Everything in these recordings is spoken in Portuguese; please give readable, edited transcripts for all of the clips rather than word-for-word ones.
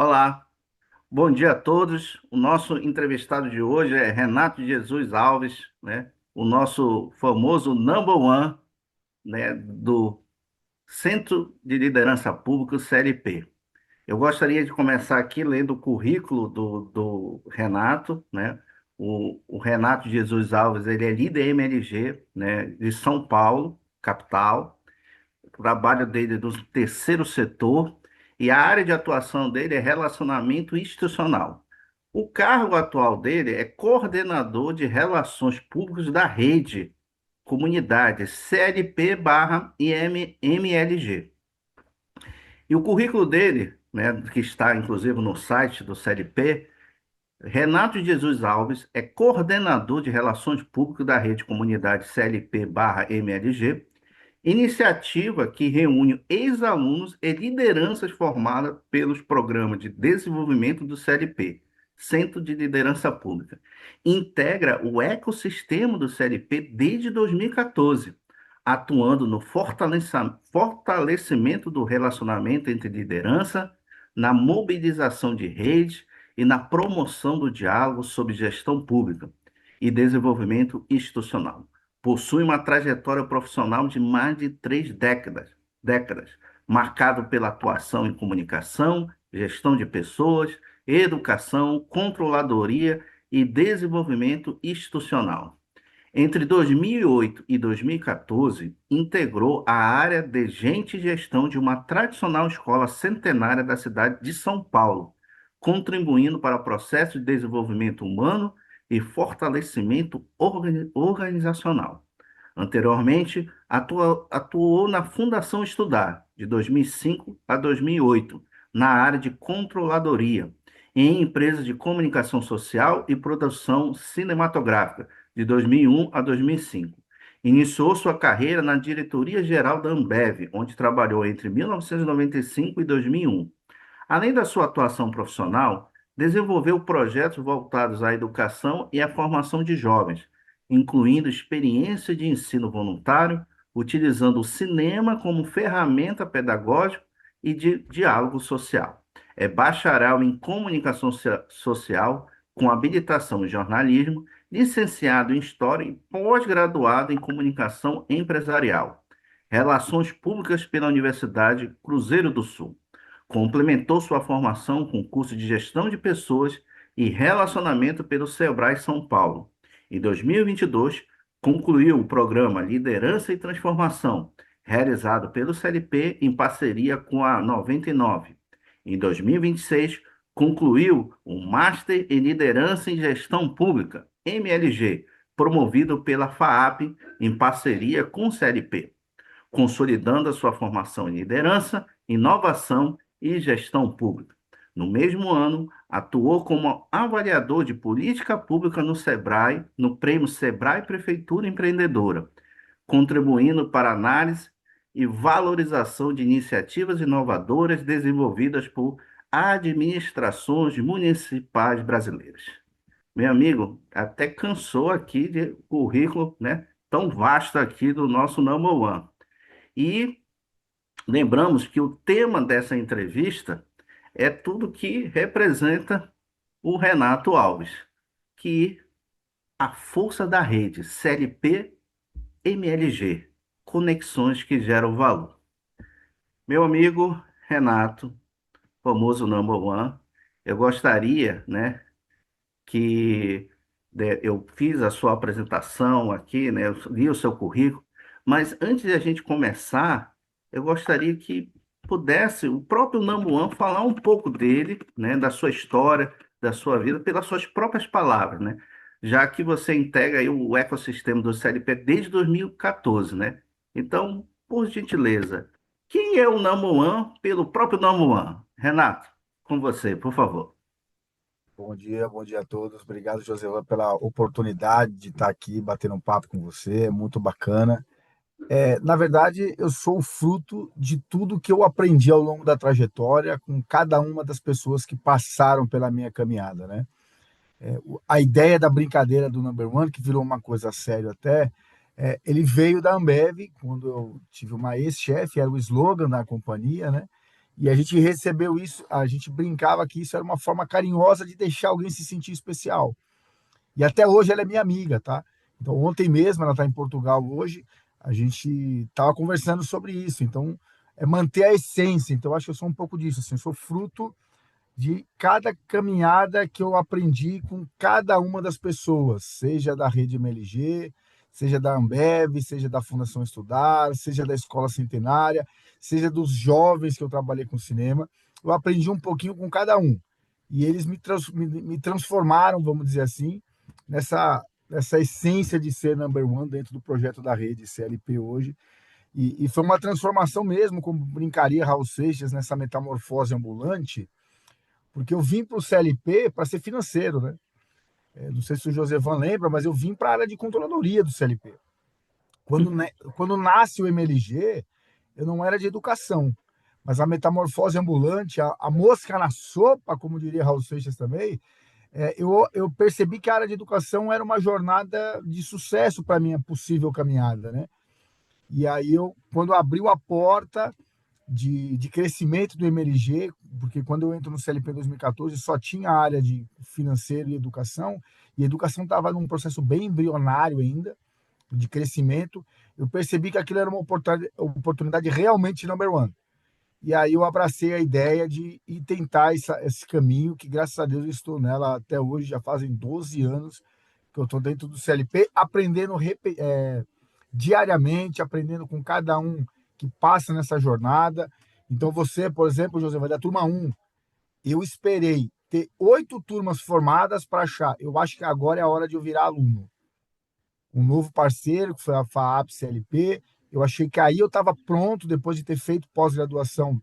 Olá, bom dia a todos. O nosso entrevistado de hoje é Renato Jesus Alves, né? O nosso famoso number one, né, do Centro de Liderança Pública, CLP. Eu gostaria de começar aqui lendo o currículo do Renato, né? O Renato Jesus Alves, ele é líder MLG, né, de São Paulo, capital. O trabalho dele é do terceiro setor e a área de atuação dele é relacionamento institucional. O cargo atual dele é coordenador de relações públicas da rede comunidade CLP/IMLG. E o currículo dele, né, que está inclusive no site do CLP, Renato Jesus Alves é coordenador de relações públicas da rede comunidade CLP/MLG, iniciativa que reúne ex-alunos e lideranças formadas pelos programas de desenvolvimento do CLP, Centro de Liderança Pública. Integra o ecossistema do CLP desde 2014, atuando no fortalecimento do relacionamento entre liderança, na mobilização de redes e na promoção do diálogo sobre gestão pública e desenvolvimento institucional. Possui uma trajetória profissional de mais de 3 décadas, marcado pela atuação em comunicação, gestão de pessoas, educação, controladoria e desenvolvimento institucional. Entre 2008 e 2014, integrou a área de Gente e Gestão de uma tradicional escola centenária da cidade de São Paulo, contribuindo para o processo de desenvolvimento humano e fortalecimento organizacional. Anteriormente, atuou na Fundação Estudar, de 2005 a 2008, na área de controladoria, em empresas de comunicação social e produção cinematográfica, de 2001 a 2005. Iniciou sua carreira na diretoria-geral da Ambev, onde trabalhou entre 1995 e 2001. Além da sua atuação profissional, desenvolveu projetos voltados à educação e à formação de jovens, incluindo experiência de ensino voluntário, utilizando o cinema como ferramenta pedagógica e de diálogo social. É bacharel em comunicação social, com habilitação em jornalismo, licenciado em História e pós-graduado em comunicação empresarial. Relações Públicas pela Universidade Cruzeiro do Sul. Complementou sua formação com curso de Gestão de Pessoas e Relacionamento pelo Sebrae São Paulo. Em 2022, concluiu o programa Liderança e Transformação, realizado pelo CLP em parceria com a 99. Em 2026, concluiu o Master em Liderança e Gestão Pública, MLG, promovido pela FAAP em parceria com o CLP, consolidando a sua formação em liderança, inovação e gestão pública. No mesmo ano, atuou como avaliador de política pública no SEBRAE, no prêmio SEBRAE Prefeitura Empreendedora, contribuindo para a análise e valorização de iniciativas inovadoras desenvolvidas por administrações municipais brasileiras. Meu amigo, até cansou aqui de currículo, né, tão vasto aqui do nosso number one. E lembramos que o tema dessa entrevista é tudo que representa o Renato Alves, que a força da rede CLP MLG, conexões que geram valor. Meu amigo Renato, famoso number one, eu gostaria, né, que eu fiz a sua apresentação aqui, né? Eu li o seu currículo, mas antes de a gente começar, eu gostaria que pudesse o próprio Namuan falar um pouco dele, né? Da sua história, da sua vida, pelas suas próprias palavras, né? Já que você integra aí o ecossistema do CLP desde 2014, né? Então, por gentileza, quem é o Namuan pelo próprio Namuan? Renato, com você, por favor. Bom dia a todos. Obrigado, Josevan, pela oportunidade de estar aqui batendo um papo com você. É muito bacana. Na verdade, eu sou o fruto de tudo que eu aprendi ao longo da trajetória com cada uma das pessoas que passaram pela minha caminhada, né? A ideia da brincadeira do Number One, que virou uma coisa séria até, ele veio da Ambev, quando eu tive uma ex-chefe, era o slogan da companhia, né? E a gente recebeu isso, a gente brincava que isso era uma forma carinhosa de deixar alguém se sentir especial. E até hoje ela é minha amiga, tá? Então, ontem mesmo, ela está em Portugal hoje, a gente estava conversando sobre isso. Então, é manter a essência. Então, acho que eu sou um pouco disso, assim, eu sou fruto de cada caminhada que eu aprendi com cada uma das pessoas, seja da rede MLG, seja da Ambev, seja da Fundação Estudar, seja da Escola Centenária, seja dos jovens que eu trabalhei com cinema. Eu aprendi um pouquinho com cada um. E eles me transformaram, vamos dizer assim, nessa essência de ser number one dentro do projeto da rede CLP hoje. E foi uma transformação mesmo, como brincaria Raul Seixas, nessa metamorfose ambulante, porque eu vim para o CLP para ser financeiro, né? Não sei se o Josevan lembra, mas eu vim para a área de controladoria do CLP. Quando nasce o MLG, eu não era de educação, mas a metamorfose ambulante, a mosca na sopa, como diria Raul Seixas também, eu percebi que a área de educação era uma jornada de sucesso para a minha possível caminhada, né? E aí quando abriu a porta de crescimento do MLG, porque quando eu entro no CLP em 2014 só tinha a área de financeiro e a educação estava num processo bem embrionário ainda, de crescimento. Eu percebi que aquilo era uma oportunidade realmente number one. E aí eu abracei a ideia de ir tentar esse caminho, que graças a Deus eu estou nela até hoje, já fazem 12 anos que eu estou dentro do CLP, aprendendo diariamente, aprendendo com cada um que passa nessa jornada. Então você, por exemplo, José, vai da turma um, eu esperei ter 8 turmas formadas para achar, eu acho que agora é a hora de eu virar aluno. Um novo parceiro, que foi a FAAP CLP, eu achei que aí eu estava pronto, depois de ter feito pós-graduação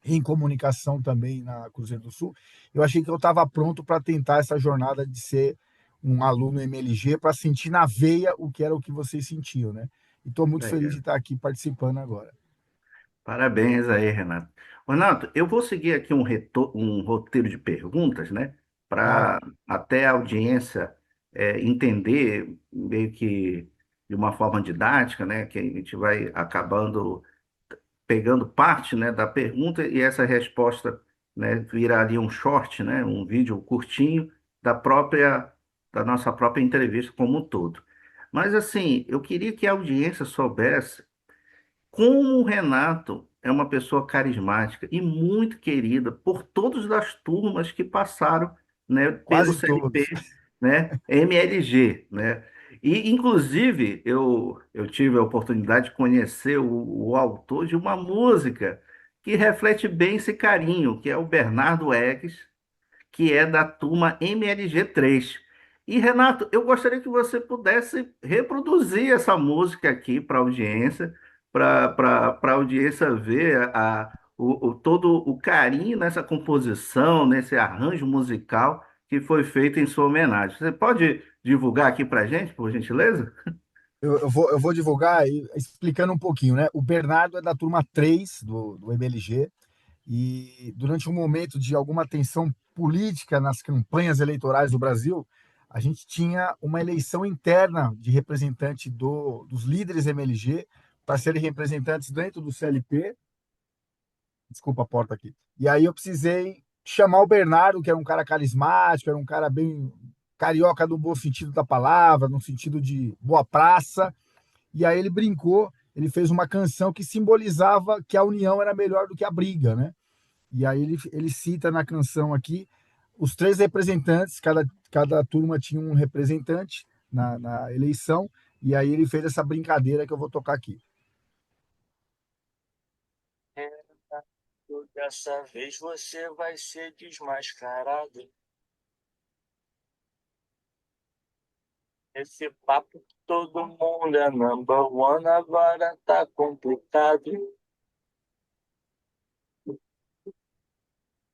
em comunicação também na Cruzeiro do Sul, eu achei que eu estava pronto para tentar essa jornada de ser um aluno MLG, para sentir na veia o que era o que vocês sentiam, né? E estou muito feliz de Legal. estar aqui participando agora. Parabéns aí, Renato. Renato, eu vou seguir aqui um roteiro de perguntas, né? Vai lá. Para até a audiência entender, meio que de uma forma didática, né? Que a gente vai acabando pegando parte, né, da pergunta e essa resposta, né, vira ali um short, né? Um vídeo curtinho da nossa própria entrevista como um todo. Mas assim, eu queria que a audiência soubesse como o Renato é uma pessoa carismática e muito querida por todas as turmas que passaram, né, pelo Quase todos. CLP, né, MLG, né? E, inclusive, eu tive a oportunidade de conhecer o autor de uma música que reflete bem esse carinho, que é o Bernardo Eggs, que é da turma MLG3. E, Renato, eu gostaria que você pudesse reproduzir essa música aqui para a audiência, para a audiência ver todo o carinho nessa composição, nesse arranjo musical que foi feito em sua homenagem. Você pode divulgar aqui para a gente, por gentileza? Eu vou divulgar explicando um pouquinho, né? O Bernardo é da turma 3 do MLG e durante um momento de alguma tensão política nas campanhas eleitorais do Brasil, a gente tinha uma eleição interna de representante dos líderes MLG para serem representantes dentro do CLP. Desculpa a porta aqui. E aí eu precisei chamar o Bernardo, que era um cara carismático, era um cara bem carioca no bom sentido da palavra, no sentido de boa praça. E aí ele brincou, ele fez uma canção que simbolizava que a união era melhor do que a briga, né? E aí ele cita na canção aqui os 3 representantes, cada turma tinha um representante na eleição, e aí ele fez essa brincadeira que eu vou tocar aqui. Dessa vez você vai ser desmascarado. Esse papo que todo mundo é number one, agora tá complicado.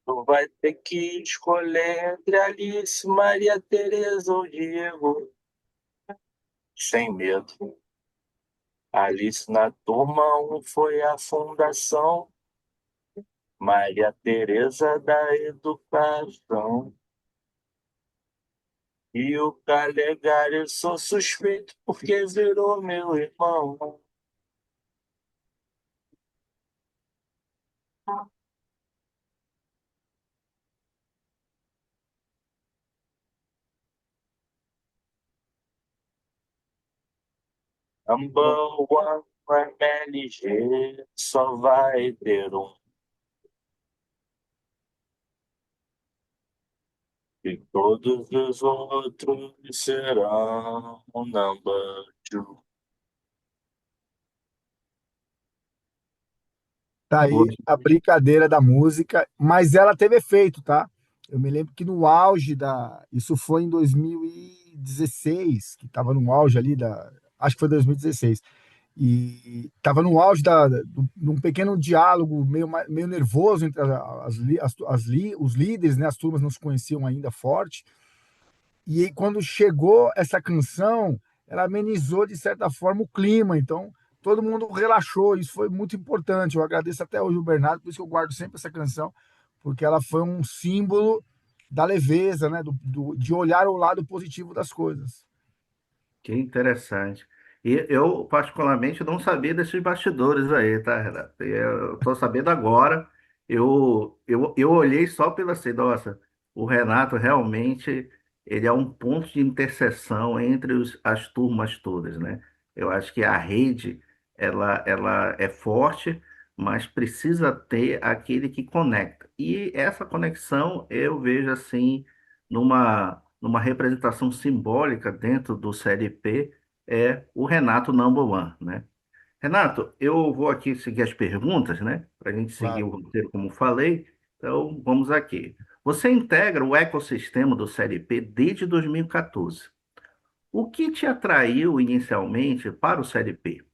Tu vai ter que escolher entre Alice, Maria Tereza ou Diego. Sem medo. Alice na turma um foi a fundação, Maria Tereza da educação. E o Calegari, eu sou suspeito porque virou meu irmão. Bom, Number one MLG só vai ter um. E todos os outros serão number two. tá aí Poxa, a brincadeira da música, mas ela teve efeito, tá? Eu me lembro que no auge da. Isso foi em 2016, que estava no auge ali da. Acho que foi 2016. E estava no auge de um pequeno diálogo meio nervoso entre os líderes, né? As turmas não se conheciam ainda forte. E aí, quando chegou essa canção, ela amenizou de certa forma o clima. Então, todo mundo relaxou. Isso foi muito importante. Eu agradeço até hoje o Bernardo, por isso que eu guardo sempre essa canção, porque ela foi um símbolo da leveza, né? De olhar o lado positivo das coisas. que interessante. E eu, particularmente, não sabia desses bastidores aí, tá, Renato? E eu estou sabendo agora. Eu olhei só pela assim, nossa, o Renato realmente ele é um ponto de interseção entre as turmas todas, né? Eu acho que a rede ela é forte, mas precisa ter aquele que conecta. E essa conexão eu vejo assim numa representação simbólica dentro do CLP, é o Renato Number One, né? Renato, eu vou aqui seguir as perguntas, né? Para a gente seguir Claro, o roteiro como falei. Então, vamos aqui. Você integra o ecossistema do CLP desde 2014. O que te atraiu inicialmente para o CLP?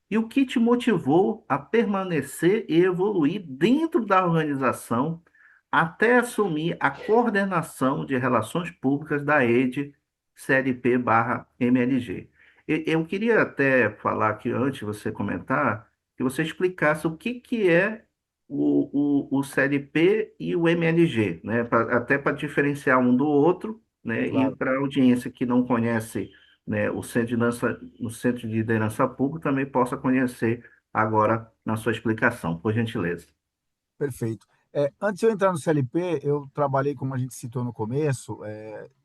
E o que te motivou a permanecer e evoluir dentro da organização até assumir a coordenação de relações públicas da rede CLP/MLG? Eu queria até falar aqui, antes de você comentar, que você explicasse o que é o CLP e o MLG, né? Até para diferenciar um do outro, né? E claro. para a audiência que não conhece, né, o Centro de Liderança Pública também possa conhecer agora na sua explicação, por gentileza. Perfeito. Antes de eu entrar no CLP, eu trabalhei, como a gente citou no começo,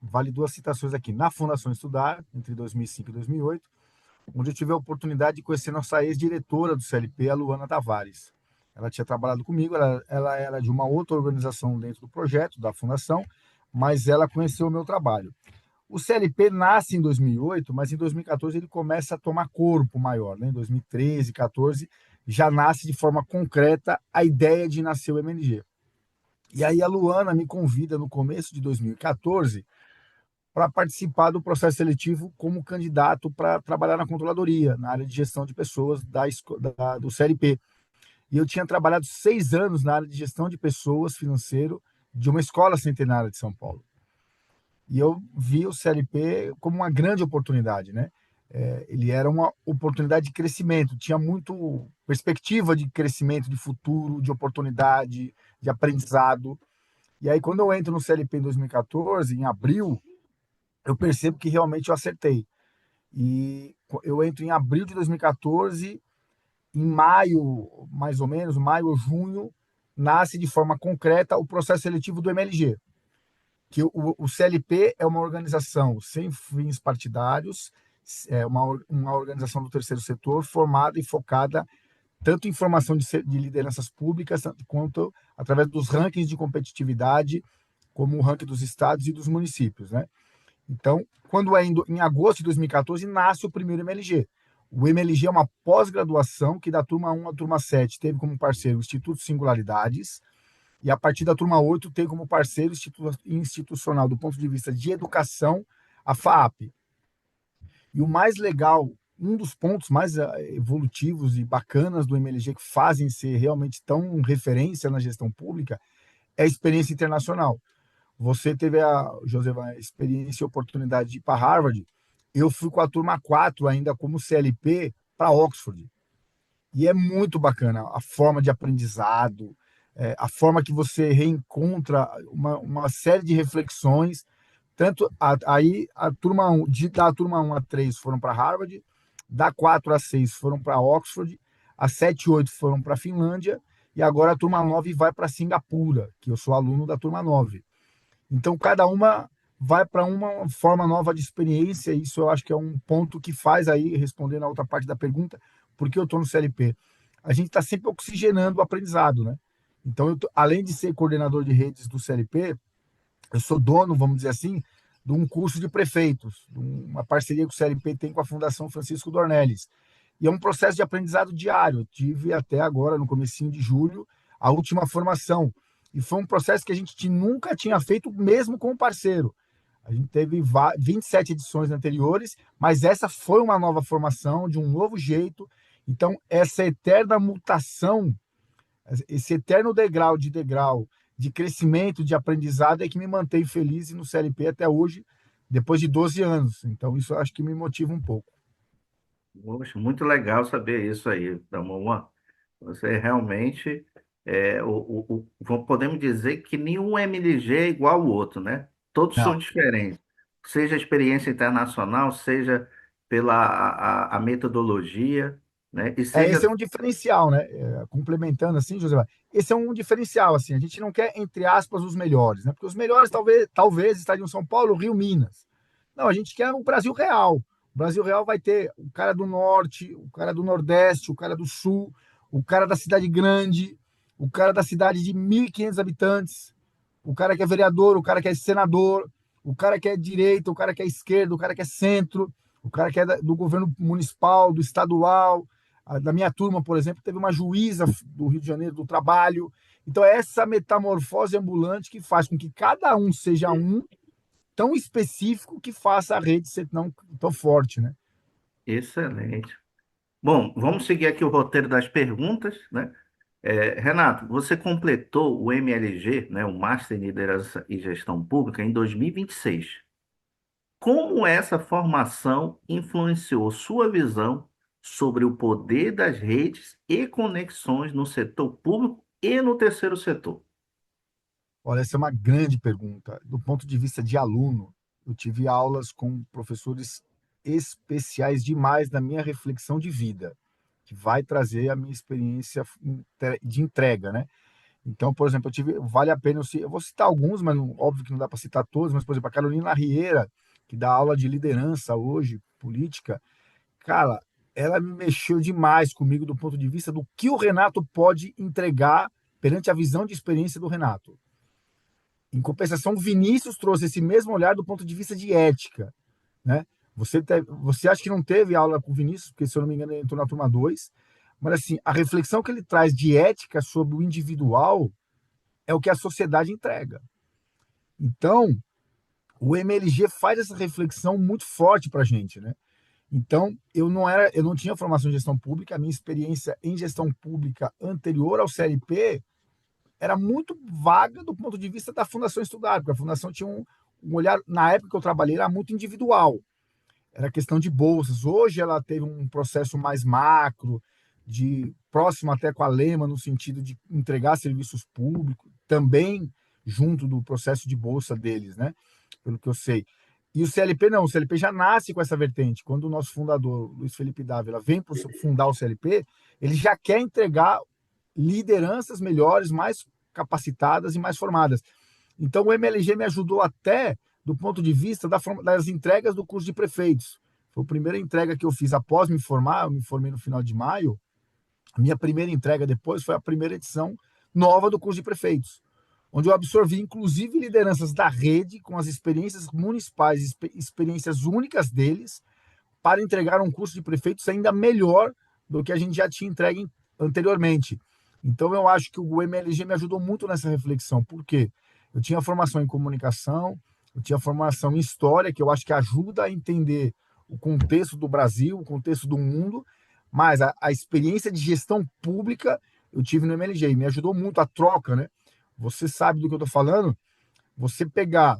vale duas citações aqui, na Fundação Estudar, entre 2005 e 2008, onde eu tive a oportunidade de conhecer nossa ex-diretora do CLP, a Luana Tavares. Ela tinha trabalhado comigo, ela era de uma outra organização dentro do projeto, da Fundação, mas ela conheceu o meu trabalho. O CLP nasce em 2008, mas em 2014 ele começa a tomar corpo maior, né? Em 2013, 14, já nasce de forma concreta a ideia de nascer o MNG. E aí a Luana me convida no começo de 2014 para participar do processo seletivo como candidato para trabalhar na controladoria, na área de gestão de pessoas do CLP. E eu tinha trabalhado 6 anos na área de gestão de pessoas financeiro de uma escola centenária de São Paulo. E eu vi o CLP como uma grande oportunidade, né? Ele era uma oportunidade de crescimento, tinha muito perspectiva de crescimento, de futuro, de oportunidade, de aprendizado. E aí, quando eu entro no CLP em 2014, em abril, eu percebo que realmente eu acertei. E eu entro em abril de 2014, em maio, mais ou menos, maio ou junho, nasce de forma concreta o processo seletivo do MLG, que o CLP é uma organização sem fins partidários, é uma organização do terceiro setor formada e focada tanto em formação de lideranças públicas, quanto através dos rankings de competitividade, como o ranking dos estados e dos municípios, né? Então, quando é em agosto de 2014, nasce o primeiro MLG. O MLG é uma pós-graduação que da turma 1 à turma 7 teve como parceiro o Instituto Singularidades, e a partir da turma 8 tem como parceiro institucional do ponto de vista de educação a FAAP. E o mais legal, um dos pontos mais evolutivos e bacanas do MLG que fazem ser realmente tão referência na gestão pública é a experiência internacional. Você teve Josefa, a experiência e oportunidade de ir para Harvard. Eu fui com a turma 4 ainda como CLP para Oxford. E é muito bacana a forma de aprendizado, a forma que você reencontra uma série de reflexões. Aí a turma 1, da turma 1 a 3 foram para Harvard, da 4 a 6 foram para Oxford, a 7 e 8 foram para Finlândia, e agora a turma 9 vai para Singapura, que eu sou aluno da turma 9. Então, cada uma vai para uma forma nova de experiência. Isso eu acho que é um ponto que faz aí, respondendo a outra parte da pergunta, por que eu estou no CLP? A gente está sempre oxigenando o aprendizado, né? Então, além de ser coordenador de redes do CLP, eu sou dono, vamos dizer assim, de um curso de prefeitos, de uma parceria que o CLP tem com a Fundação Francisco Dornelles. E é um processo de aprendizado diário. Eu tive até agora, no comecinho de julho, a última formação. E foi um processo que a gente nunca tinha feito, mesmo com o parceiro. A gente teve 27 edições anteriores, mas essa foi uma nova formação, de um novo jeito. Então, essa eterna mutação, esse eterno degrau de crescimento, de aprendizado, é que me mantém feliz e no CLP até hoje, depois de 12 anos. Então, isso eu acho que me motiva um pouco. Poxa, muito legal saber isso aí, Damon. Você realmente podemos dizer que nenhum MLG é igual ao outro, né? Todos são Não. diferentes. Seja a experiência internacional, seja pela a metodologia, né? E Esse é seja um diferencial, né? Complementando assim, José, esse é um diferencial, assim, a gente não quer, entre aspas, os melhores, né? Porque os melhores talvez estariam em São Paulo, Rio, Minas. Não, a gente quer o Brasil real. O Brasil real vai ter o cara do norte, o cara do nordeste, o cara do sul, o cara da cidade grande, o cara da cidade de 1.500 habitantes, o cara que é vereador, o cara que é senador, o cara que é direita, o cara que é esquerda, o cara que é centro, o cara que é do governo municipal, do estadual. Da minha turma, por exemplo, teve uma juíza do Rio de Janeiro do trabalho. Então, é essa metamorfose ambulante que faz com que cada um seja um tão específico que faça a rede ser tão forte, né? excelente. Bom, vamos seguir aqui o roteiro das perguntas, né? Renato, você completou o MLG, né, o Master em Liderança e Gestão Pública, em 2026. Como essa formação influenciou sua visão sobre o poder das redes e conexões no setor público e no terceiro setor? Olha, essa é uma grande pergunta. Do ponto de vista de aluno, eu tive aulas com professores especiais demais na minha reflexão de vida, que vai trazer a minha experiência de entrega, né? Então, por exemplo, vale a pena eu vou citar alguns, mas óbvio que não dá para citar todos, mas, por exemplo, a Carolina Rieira, que dá aula de liderança hoje, política, cara, ela me mexeu demais comigo do ponto de vista do que o Renato pode entregar perante a visão de experiência do Renato. Em compensação, Vinícius trouxe esse mesmo olhar do ponto de vista de ética, né? Você acha que não teve aula com o Vinícius, porque, se eu não me engano, ele entrou na turma 2, mas assim, a reflexão que ele traz de ética sobre o individual é o que a sociedade entrega. Então, o MLG faz essa reflexão muito forte para a gente, né? Então, eu não tinha formação em gestão pública, a minha experiência em gestão pública anterior ao CLP era muito vaga do ponto de vista da Fundação Estudar, porque a Fundação tinha um olhar, na época que eu trabalhei, era muito individual, era questão de bolsas. Hoje ela teve um processo mais macro, de próximo até com a Lema, no sentido de entregar serviços públicos, também junto do processo de bolsa deles, né? Pelo que eu sei. E o CLP não, o CLP já nasce com essa vertente. Quando o nosso fundador, Luiz Felipe Dávila, vem para fundar o CLP, ele já quer entregar lideranças melhores, mais capacitadas e mais formadas. Então, o MLG me ajudou até do ponto de vista das entregas do curso de prefeitos. Foi a primeira entrega que eu fiz após me formar, eu me formei no final de maio. A minha primeira entrega depois foi a primeira edição nova do curso de prefeitos, onde eu absorvi, inclusive, lideranças da rede com as experiências municipais, experiências únicas deles, para entregar um curso de prefeitos ainda melhor do que a gente já tinha entregue anteriormente. Então, eu acho que o MLG me ajudou muito nessa reflexão. Por quê? Eu tinha formação em comunicação, eu tinha formação em história, que eu acho que ajuda a entender o contexto do Brasil, o contexto do mundo, mas a experiência de gestão pública eu tive no MLG e me ajudou muito a troca, né? Você sabe do que eu estou falando? Você pegar,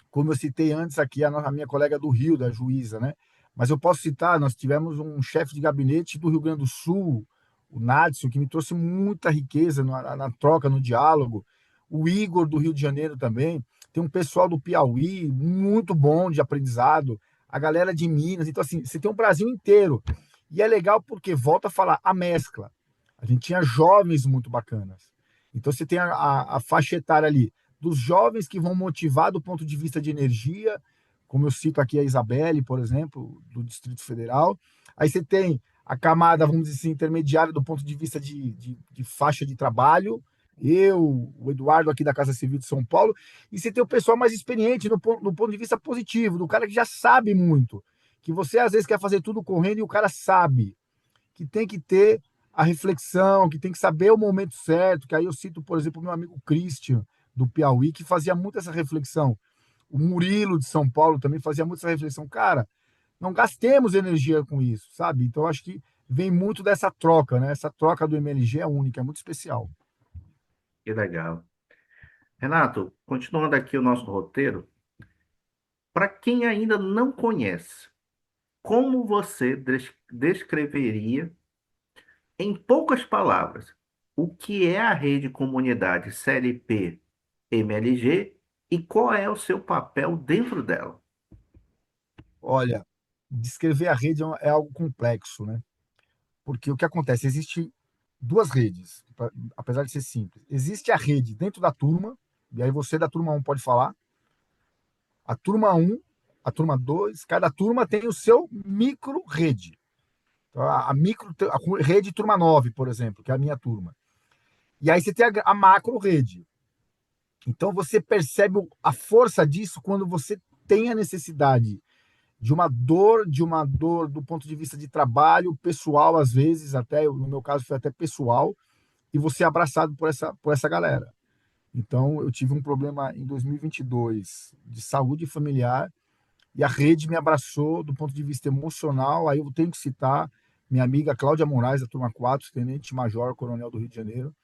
como eu citei antes aqui, a minha colega do Rio, da juíza, né? Mas eu posso citar, nós tivemos um chefe de gabinete do Rio Grande do Sul, o Nadson, que me trouxe muita riqueza na troca, no diálogo. O Igor, do Rio de Janeiro também. Tem um pessoal do Piauí, muito bom de aprendizado. A galera de Minas. Então, assim, você tem um Brasil inteiro. E é legal porque, volta a falar, a mescla. A gente tinha jovens muito bacanas. Então, você tem a faixa etária ali dos jovens que vão motivar do ponto de vista de energia, como eu cito aqui a Isabelle, por exemplo, do Distrito Federal. Aí você tem a camada, vamos dizer assim, intermediária do ponto de vista de faixa de trabalho, eu, o Eduardo aqui da Casa Civil de São Paulo, e você tem o pessoal mais experiente no ponto de vista positivo, do cara que já sabe muito, que você às vezes quer fazer tudo correndo e o cara sabe que tem que ter a reflexão, que tem que saber o momento certo, que aí eu cito, por exemplo, o meu amigo Christian, do Piauí, que fazia muito essa reflexão. O Murilo, de São Paulo, também fazia muito essa reflexão. Cara, não gastemos energia com isso, sabe? Então, acho que vem muito dessa troca, né? Essa troca do MLG é única, é muito especial. Que legal. Renato, continuando aqui o nosso roteiro, para quem ainda não conhece, como você descreveria, em poucas palavras, o que é a Rede Comunidade CLP MLG e qual é o seu papel dentro dela? Olha, descrever a rede é algo complexo, né? Porque o que acontece? Existe duas redes, apesar de ser simples. Existe a rede dentro da turma, e aí você da turma um pode falar. A turma um, a turma 2, cada turma tem o seu micro rede. Então, a rede turma 9, por exemplo, que é a minha turma. E aí você tem a macro rede. Então você percebe a força disso quando você tem a necessidade de uma dor do ponto de vista de trabalho pessoal, às vezes, até no meu caso foi até pessoal, e você é abraçado por essa galera. Então eu tive um problema em 2022 de saúde familiar e a rede me abraçou do ponto de vista emocional. Aí eu tenho que citar minha amiga Cláudia Moraes, da turma 4, tenente-major, coronel do Rio de Janeiro,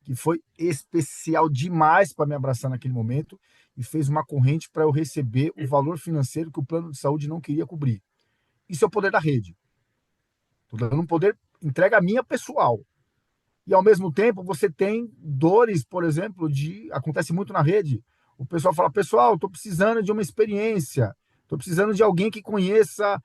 que foi especial demais para me abraçar naquele momento e fez uma corrente para eu receber o valor financeiro que o plano de saúde não queria cobrir. Isso é o poder da rede. Estou dando um poder, entrega minha pessoal. E ao mesmo tempo você tem dores, por exemplo, acontece muito na rede. O pessoal fala, pessoal, estou precisando de uma experiência, estou precisando de alguém que conheça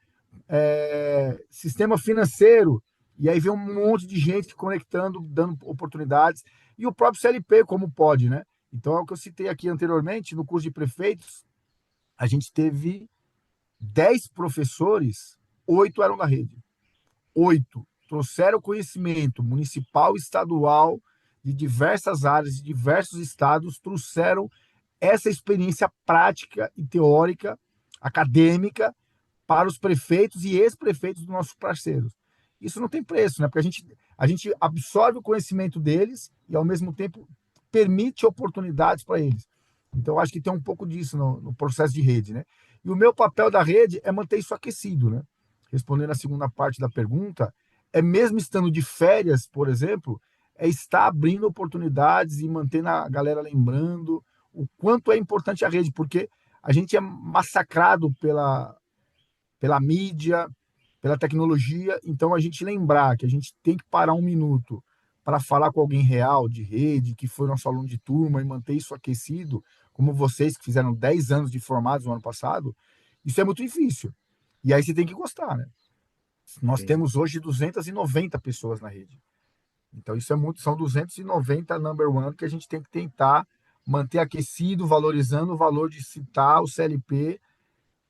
sistema financeiro. E aí vem um monte de gente conectando, dando oportunidades. E o próprio CLP, como pode, né? Então, é o que eu citei aqui anteriormente, no curso de prefeitos, a gente teve 10 professores, 8 eram da rede. 8 trouxeram conhecimento municipal e estadual de diversas áreas, de diversos estados, trouxeram essa experiência prática e teórica, acadêmica, para os prefeitos e ex-prefeitos dos nossos parceiros. Isso não tem preço, né? Porque a gente absorve o conhecimento deles e, ao mesmo tempo, permite oportunidades para eles. Então, acho que tem um pouco disso no processo de rede, né? E o meu papel da rede é manter isso aquecido, né? Respondendo a segunda parte da pergunta, é mesmo estando de férias, por exemplo, é estar abrindo oportunidades e mantendo a galera lembrando o quanto é importante a rede, porque a gente é massacrado pela mídia, pela tecnologia. Então, a gente lembrar que a gente tem que parar um minuto para falar com alguém real, de rede, que foi nosso aluno de turma, e manter isso aquecido, como vocês que fizeram 10 anos de formados no ano passado, isso é muito difícil. E aí você tem que gostar, né? Nós Sim, temos hoje 290 pessoas na rede. Então, isso é muito, são 290 number one que a gente tem que tentar manter aquecido, valorizando o valor de citar o CLP,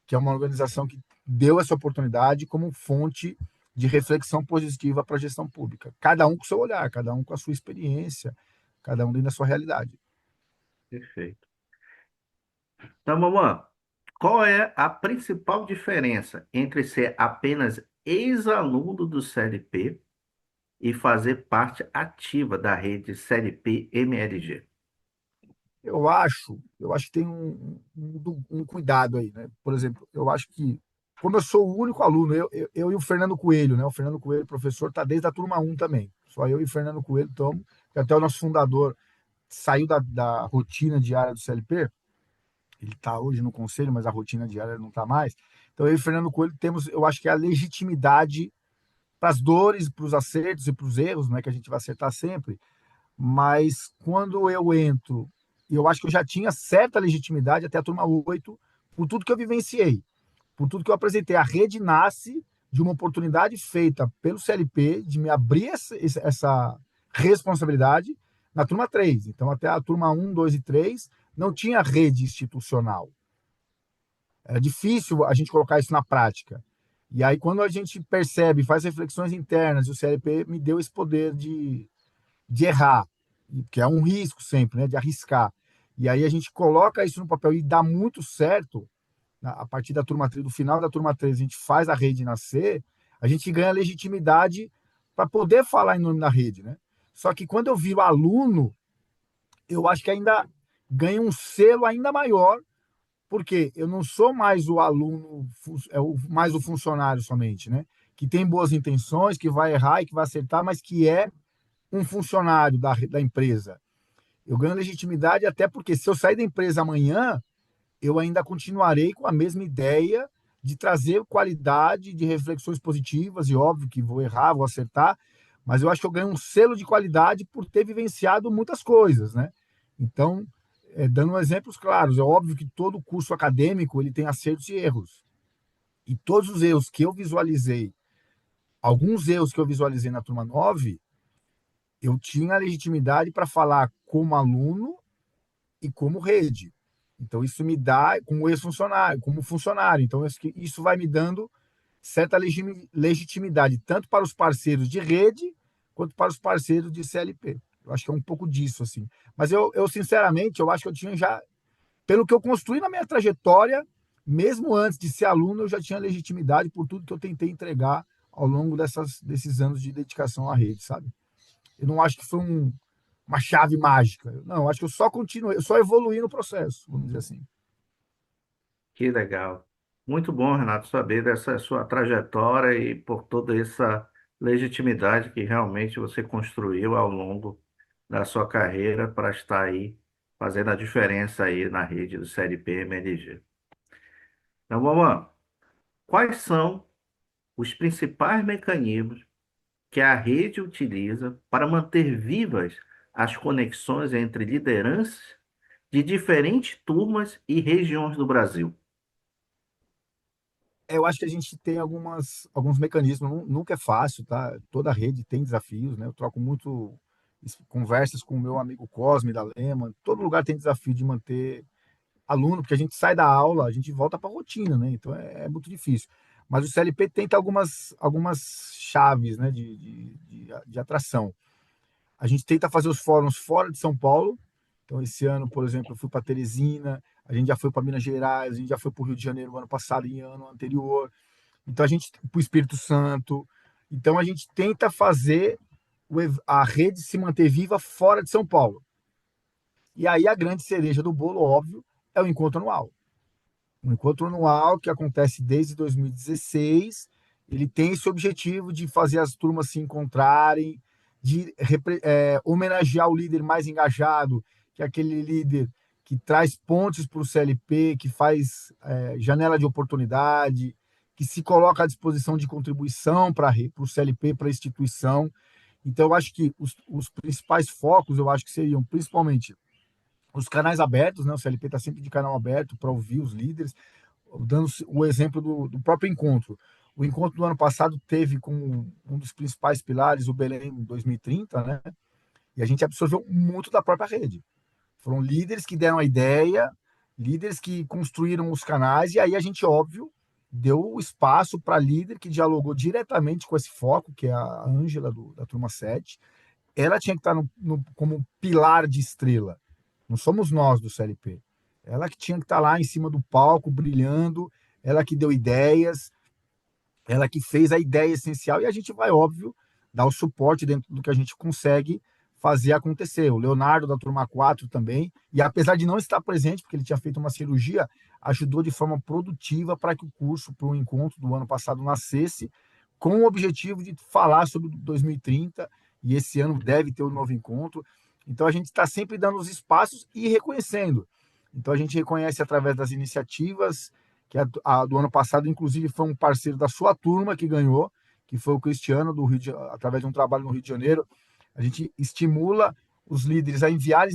que é uma organização que deu essa oportunidade como fonte de reflexão positiva para a gestão pública. Cada um com o seu olhar, cada um com a sua experiência, cada um dentro da sua realidade. perfeito. Então, mamãe, qual é a principal diferença entre ser apenas ex-aluno do CLP e fazer parte ativa da rede CLP MLG? Eu acho que tem um cuidado aí, né? Por exemplo, eu acho que, como eu sou o único aluno, eu e o Fernando Coelho, né? O Fernando Coelho, professor, está desde a turma um também. Só eu e o Fernando Coelho estamos, que até o nosso fundador saiu da rotina diária do CLP, ele está hoje no conselho, mas a rotina diária não está mais. Então, eu e o Fernando Coelho temos, eu acho que é a legitimidade para as dores, para os acertos e para os erros, não é que a gente vai acertar sempre, mas quando eu entro, eu acho que eu já tinha certa legitimidade até a turma 8 por tudo que eu vivenciei, por tudo que eu apresentei. A rede nasce de uma oportunidade feita pelo CLP de me abrir essa responsabilidade na turma 3. Então, até a turma 1, 2 e 3, não tinha rede institucional. Era difícil a gente colocar isso na prática. E aí, quando a gente percebe, faz reflexões internas, e o CLP me deu esse poder de errar, que é um risco sempre, né, de arriscar. E aí a gente coloca isso no papel e dá muito certo, a partir da turma 3, do final da turma 3, a gente faz a rede nascer, a gente ganha legitimidade para poder falar em nome da rede, né? Só que quando eu viro aluno, eu acho que ainda ganha um selo ainda maior, porque eu não sou mais o aluno, mais o funcionário somente, né? Que tem boas intenções, que vai errar e que vai acertar, mas que é um funcionário da empresa. Eu ganho legitimidade até porque se eu sair da empresa amanhã, eu ainda continuarei com a mesma ideia de trazer qualidade, de reflexões positivas, e óbvio que vou errar, vou acertar, mas eu acho que eu ganho um selo de qualidade por ter vivenciado muitas coisas, né? Então, dando exemplos claros, é óbvio que todo curso acadêmico ele tem acertos e erros. E todos os erros que eu visualizei, alguns erros que eu visualizei na turma 9, eu tinha a legitimidade para falar como aluno e como rede. Então, isso me dá, como ex-funcionário, como funcionário. Então, isso vai me dando certa legitimidade, tanto para os parceiros de rede, quanto para os parceiros de CLP. Eu acho que é um pouco disso, assim. Mas sinceramente, eu acho que eu tinha já, pelo que eu construí na minha trajetória, mesmo antes de ser aluno, eu já tinha legitimidade por tudo que eu tentei entregar ao longo desses anos de dedicação à rede, sabe? Eu não acho que foi uma chave mágica. Não, acho que eu só continuei, eu só evoluí no processo, vamos dizer assim. Que legal. Muito bom, Renato, saber dessa sua trajetória e por toda essa legitimidade que realmente você construiu ao longo da sua carreira para estar aí fazendo a diferença aí na rede do CLP MLG. Então, vamos lá. Quais são os principais mecanismos que a rede utiliza para manter vivas as conexões entre lideranças de diferentes turmas e regiões do Brasil? Eu acho que a gente tem alguns mecanismos, nunca é fácil, tá? Toda rede tem desafios, né? Eu troco muito conversas com o meu amigo Cosme da Lema, todo lugar tem desafio de manter aluno, porque a gente sai da aula, a gente volta para a rotina, né? Então é muito difícil. Mas o CLP tenta algumas chaves, né, de atração. A gente tenta fazer os fóruns fora de São Paulo. Então, esse ano, por exemplo, eu fui para Teresina, a gente já foi para Minas Gerais, a gente já foi para o Rio de Janeiro ano passado e ano anterior. Então, a gente para o Espírito Santo. Então, a gente tenta fazer a rede se manter viva fora de São Paulo. E aí, a grande cereja do bolo, óbvio, é o encontro anual. Um encontro anual que acontece desde 2016. Ele tem esse objetivo de fazer as turmas se encontrarem, de homenagear o líder mais engajado, que é aquele líder que traz pontes para o CLP, que faz janela de oportunidade, que se coloca à disposição de contribuição para o CLP, para a instituição. Então, eu acho que os principais focos, eu acho que seriam principalmente os canais abertos, né? O CLP está sempre de canal aberto para ouvir os líderes, dando o exemplo do próprio encontro. O encontro do ano passado teve como um dos principais pilares o Belém 2030, né? E a gente absorveu muito da própria rede. Foram líderes que deram a ideia, líderes que construíram os canais, e aí a gente, óbvio, deu espaço para líder que dialogou diretamente com esse foco, que é a Ângela da Turma 7. Ela tinha que estar como pilar de estrela. Não somos nós do CLP. Ela que tinha que estar lá em cima do palco, brilhando, ela que deu ideias, ela que fez a ideia essencial, e a gente vai, óbvio, dar o suporte dentro do que a gente consegue fazer acontecer. O Leonardo da Turma 4 também, e apesar de não estar presente, porque ele tinha feito uma cirurgia, ajudou de forma produtiva para que o curso, para o encontro do ano passado, nascesse, com o objetivo de falar sobre 2030, e esse ano deve ter um novo encontro. Então a gente está sempre dando os espaços e reconhecendo. Então a gente reconhece através das iniciativas, que a do ano passado, inclusive, foi um parceiro da sua turma que ganhou, que foi o Cristiano, através de um trabalho no Rio de Janeiro. A gente estimula os líderes a enviarem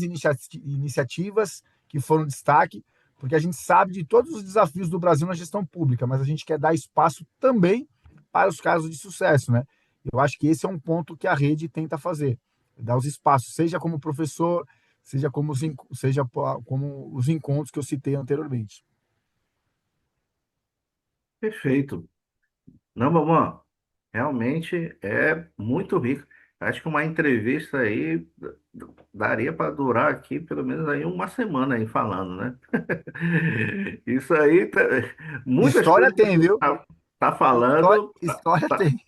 iniciativas que foram destaque, porque a gente sabe de todos os desafios do Brasil na gestão pública, mas a gente quer dar espaço também para os casos de sucesso, né? Eu acho que esse é um ponto que a rede tenta fazer, dar os espaços, seja como professor, seja como os encontros que eu citei anteriormente. Perfeito. Não, Bambam, realmente é muito rico. Acho que uma entrevista aí daria para durar aqui pelo menos aí uma semana aí falando, né? Isso aí, muitas História coisas que tem, você viu? tá História, falando, história tá- tem.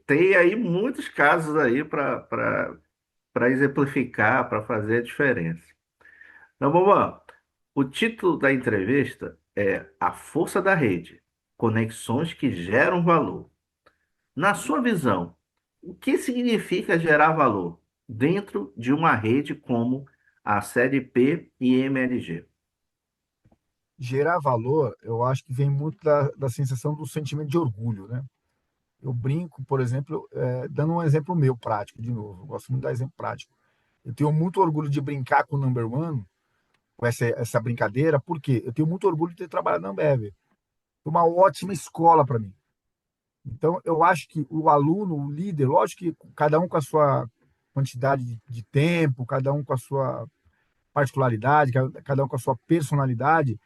tem aí muitos casos aí para exemplificar, para fazer a diferença. Então, Bambam, o título da entrevista é A Força da Rede, Conexões que Geram Valor. Na sua visão, o que significa gerar valor dentro de uma rede como a CLP e MLG? Gerar valor, eu acho que vem muito da sensação do sentimento de orgulho, né? Eu brinco, por exemplo, dando um exemplo meu prático, de novo, eu gosto muito de dar exemplo prático. Eu tenho muito orgulho de brincar com o Number One, com essa brincadeira, porque eu tenho muito orgulho de ter trabalhado na Ambev. Foi uma ótima escola para mim. Então, eu acho que o aluno, o líder, lógico que cada um com a sua quantidade de tempo, cada um com a sua particularidade, cada um com a sua personalidade,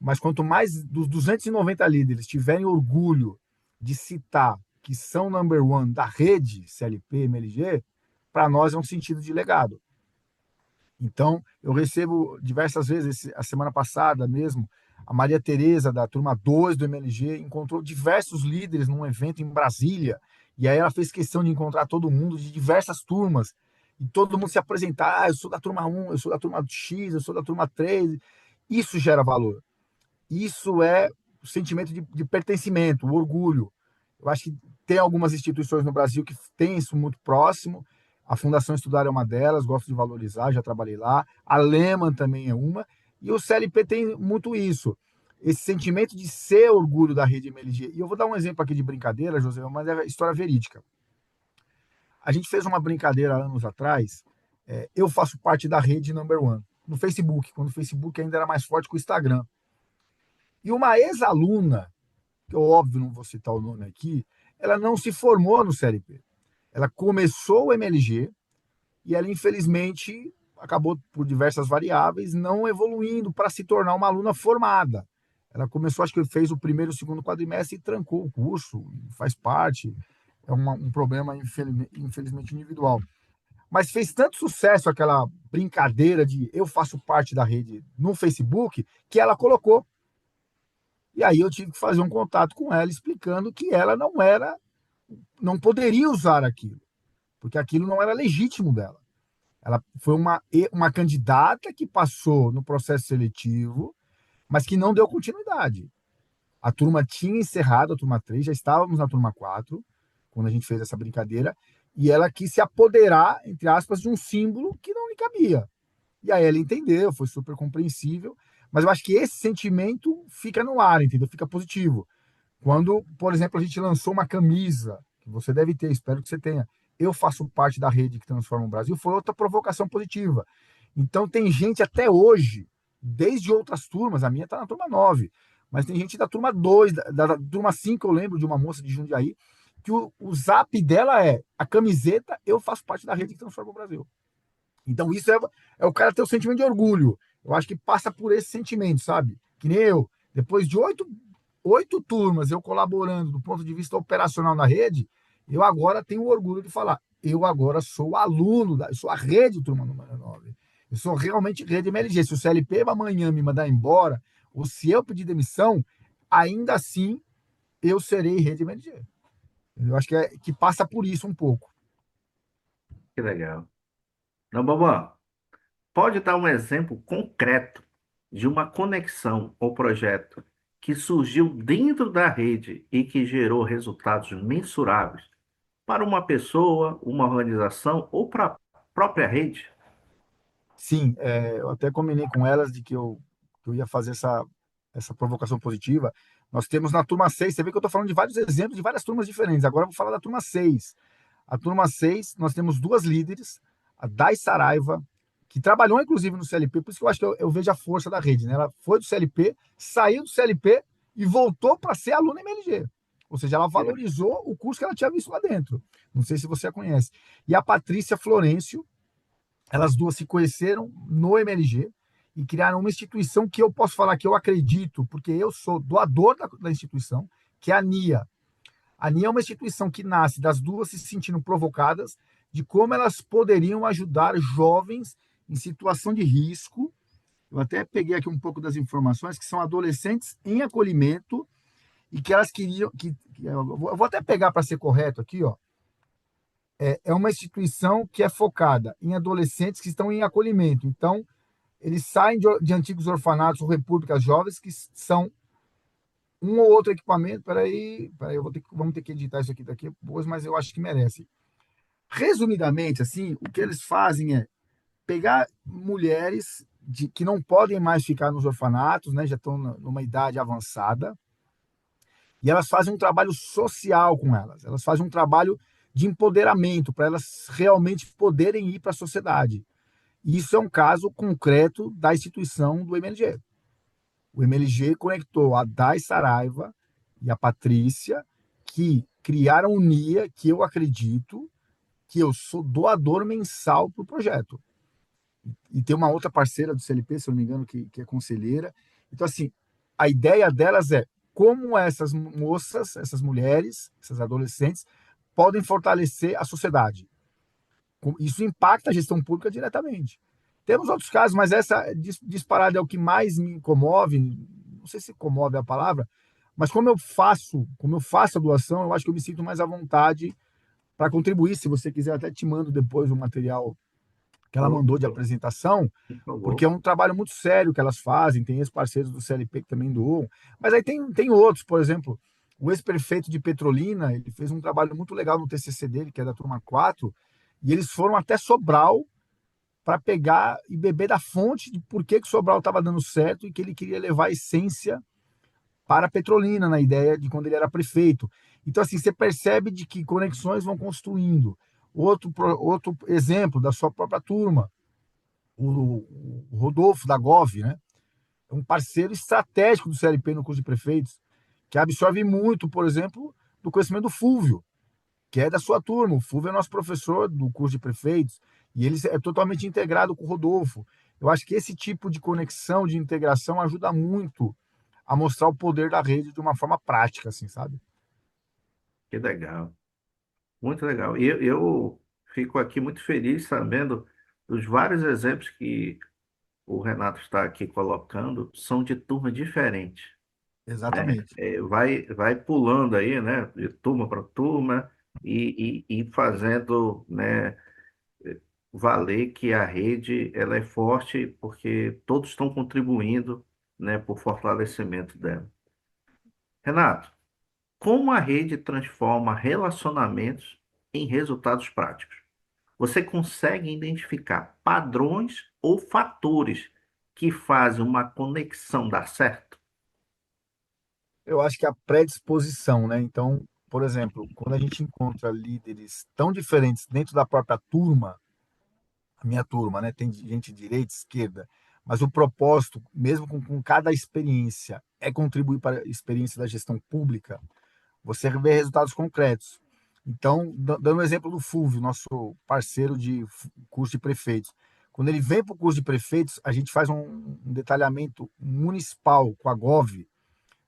mas quanto mais dos 290 líderes tiverem orgulho de citar que são number one da rede CLP, MLG, para nós é um sentido de legado. Então, eu recebo diversas vezes, a semana passada mesmo, a Maria Tereza, da turma 2 do MLG, encontrou diversos líderes num evento em Brasília, e aí ela fez questão de encontrar todo mundo de diversas turmas, e todo mundo se apresentar, eu sou da turma 1, eu sou da turma X, eu sou da turma 3. Isso gera valor. Isso é o sentimento de pertencimento, o orgulho. Eu acho que tem algumas instituições no Brasil que têm isso muito próximo. A Fundação Estudar é uma delas, gosto de valorizar, já trabalhei lá. A Lehman também é uma. E o CLP tem muito isso, esse sentimento de ser orgulho da rede MLG. E eu vou dar um exemplo aqui de brincadeira, José, mas é história verídica. A gente fez uma brincadeira anos atrás. Eu faço parte da rede Number One, no Facebook, quando o Facebook ainda era mais forte que o Instagram. E uma ex-aluna, que eu óbvio não vou citar o nome aqui, ela não se formou no CLP. Ela começou o MLG e ela, infelizmente, acabou por diversas variáveis não evoluindo para se tornar uma aluna formada. Ela começou, acho que fez o primeiro e o segundo quadrimestre e trancou o curso, faz parte, é um problema, infelizmente, individual. Mas fez tanto sucesso aquela brincadeira de eu faço parte da rede no Facebook, que ela colocou. E aí eu tive que fazer um contato com ela explicando que ela não poderia usar aquilo, porque aquilo não era legítimo dela. Ela foi uma candidata que passou no processo seletivo, mas que não deu continuidade. A turma tinha encerrado, a turma 3, já estávamos na turma 4, quando a gente fez essa brincadeira, e ela quis se apoderar, entre aspas, de um símbolo que não lhe cabia. E aí ela entendeu, foi super compreensível, mas eu acho que esse sentimento fica no ar, entendeu? Fica positivo. Quando, por exemplo, a gente lançou uma camisa, que você deve ter, espero que você tenha, eu faço parte da rede que transforma o Brasil, foi outra provocação positiva. Então tem gente até hoje, desde outras turmas, a minha está na turma 9, mas tem gente da turma 2, da turma 5, eu lembro de uma moça de Jundiaí, que o zap dela é a camiseta, eu faço parte da rede que transforma o Brasil. Então isso é o cara ter o sentimento de orgulho. Eu acho que passa por esse sentimento, sabe? Que nem eu. Depois de oito turmas eu colaborando do ponto de vista operacional na rede, eu agora tenho o orgulho de falar, eu agora sou aluno, eu sou a rede turma número 9. Eu sou realmente rede MLG. Se o CLP amanhã me mandar embora, ou se eu pedir demissão, ainda assim eu serei rede MLG. Eu acho que passa por isso um pouco. Que legal. Não, Bambam, pode dar um exemplo concreto de uma conexão ou projeto que surgiu dentro da rede e que gerou resultados mensuráveis para uma pessoa, uma organização ou para a própria rede? Sim, eu até combinei com elas de que eu ia fazer essa provocação positiva. Nós temos na turma 6. Você vê que eu estou falando de vários exemplos de várias turmas diferentes. Agora eu vou falar da turma 6. A turma 6, nós temos duas líderes, a Dai Saraiva, que trabalhou inclusive no CLP, por isso que eu acho que eu vejo a força da rede, né? Ela foi do CLP, saiu do CLP e voltou para ser aluna MLG. Ou seja, ela valorizou o curso que ela tinha visto lá dentro. Não sei se você a conhece. E a Patrícia Florencio, Elas duas se conheceram no MLG e criaram uma instituição que eu posso falar que eu acredito, porque eu sou doador da instituição, que é a NIA. A NIA é uma instituição que nasce das duas se sentindo provocadas de como elas poderiam ajudar jovens em situação de risco. Eu até peguei aqui um pouco das informações, que são adolescentes em acolhimento e que elas queriam. Eu vou até pegar para ser correto aqui, ó. É uma instituição que é focada em adolescentes que estão em acolhimento. Então, eles saem de antigos orfanatos ou repúblicas jovens que são um ou outro equipamento. Peraí, vamos ter que editar isso aqui daqui depois, mas eu acho que merece. Resumidamente, assim, o que eles fazem é pegar mulheres que não podem mais ficar nos orfanatos, né, já estão numa idade avançada, e elas fazem um trabalho social com elas. Elas fazem um trabalho de empoderamento para elas realmente poderem ir para a sociedade. E isso é um caso concreto da instituição do MLG. O MLG conectou a Dai Saraiva e a Patrícia, que criaram o NIA, que eu acredito que eu sou doador mensal para o projeto. E tem uma outra parceira do CLP, se eu não me engano, que é conselheira. Então, assim, a ideia delas é como essas moças, essas mulheres, essas adolescentes, podem fortalecer a sociedade. Isso impacta a gestão pública diretamente. Temos outros casos, mas essa disparada é o que mais me comove. Não sei se comove a palavra, mas como eu faço a doação, eu acho que eu me sinto mais à vontade para contribuir. Se você quiser, até te mando depois o material que ela Por mandou de apresentação, porque é favor. um trabalho muito sério que elas fazem. Tem ex-parceiros do CLP que também doam, mas aí tem outros, por exemplo, o ex-prefeito de Petrolina, ele fez um trabalho muito legal no TCC dele, que é da turma 4, e eles foram até Sobral para pegar e beber da fonte de por que Sobral estava dando certo e que ele queria levar a essência para Petrolina, na ideia de quando ele era prefeito. Então, assim, você percebe de que conexões vão construindo. Outro exemplo da sua própria turma, o Rodolfo da Gov, né? É um parceiro estratégico do CLP no curso de prefeitos, que absorve muito, por exemplo, do conhecimento do Fúvio, que é da sua turma. O Fulvio é nosso professor do curso de prefeitos e ele é totalmente integrado com o Rodolfo. Eu acho que esse tipo de conexão, de integração, ajuda muito a mostrar o poder da rede de uma forma prática, assim, sabe? Que legal. Muito legal. E eu fico aqui muito feliz sabendo dos vários exemplos que o Renato está aqui colocando, são de turma diferente, né? Exatamente. Vai pulando aí, né? De turma para turma e fazendo, né? Valer que a rede ela é forte porque todos estão contribuindo, né? Por fortalecimento dela. Renato, como a rede transforma relacionamentos em resultados práticos? Você consegue identificar padrões ou fatores que fazem uma conexão dar certo? Eu acho que a predisposição, né? Então, por exemplo, quando a gente encontra líderes tão diferentes dentro da própria turma, a minha turma, né? Tem gente de direita, esquerda, mas o propósito, mesmo com cada experiência, é contribuir para a experiência da gestão pública. Você vê resultados concretos. Então, dando o exemplo do Fulvio, nosso parceiro de curso de prefeitos. Quando ele vem para o curso de prefeitos, a gente faz um detalhamento municipal com a GOV,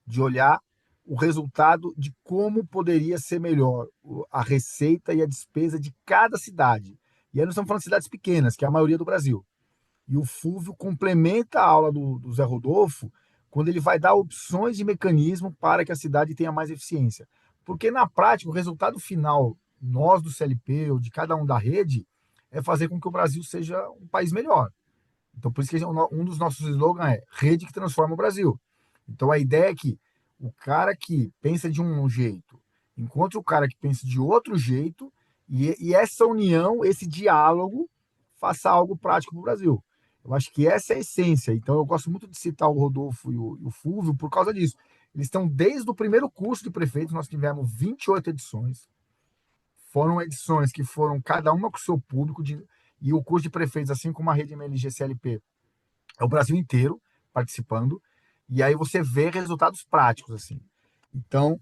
de olhar o resultado de como poderia ser melhor a receita e a despesa de cada cidade. E aí nós estamos falando de cidades pequenas, que é a maioria do Brasil. E o Fulvio complementa a aula do Zé Rodolfo quando ele vai dar opções de mecanismo para que a cidade tenha mais eficiência. Porque na prática, o resultado final, nós do CLP ou de cada um da rede, é fazer com que o Brasil seja um país melhor. Então, por isso que um dos nossos slogans é rede que transforma o Brasil. Então, a ideia é que o cara que pensa de um jeito encontra o cara que pensa de outro jeito e essa união, esse diálogo, faça algo prático para o Brasil. Eu acho que essa é a essência. Então, eu gosto muito de citar o Rodolfo e o Fulvio por causa disso. Eles estão desde o primeiro curso de prefeitos, nós tivemos 28 edições. Foram edições que foram cada uma com o seu público, e o curso de prefeitos, assim como a rede MLG CLP, é o Brasil inteiro participando, e aí você vê resultados práticos, assim. Então,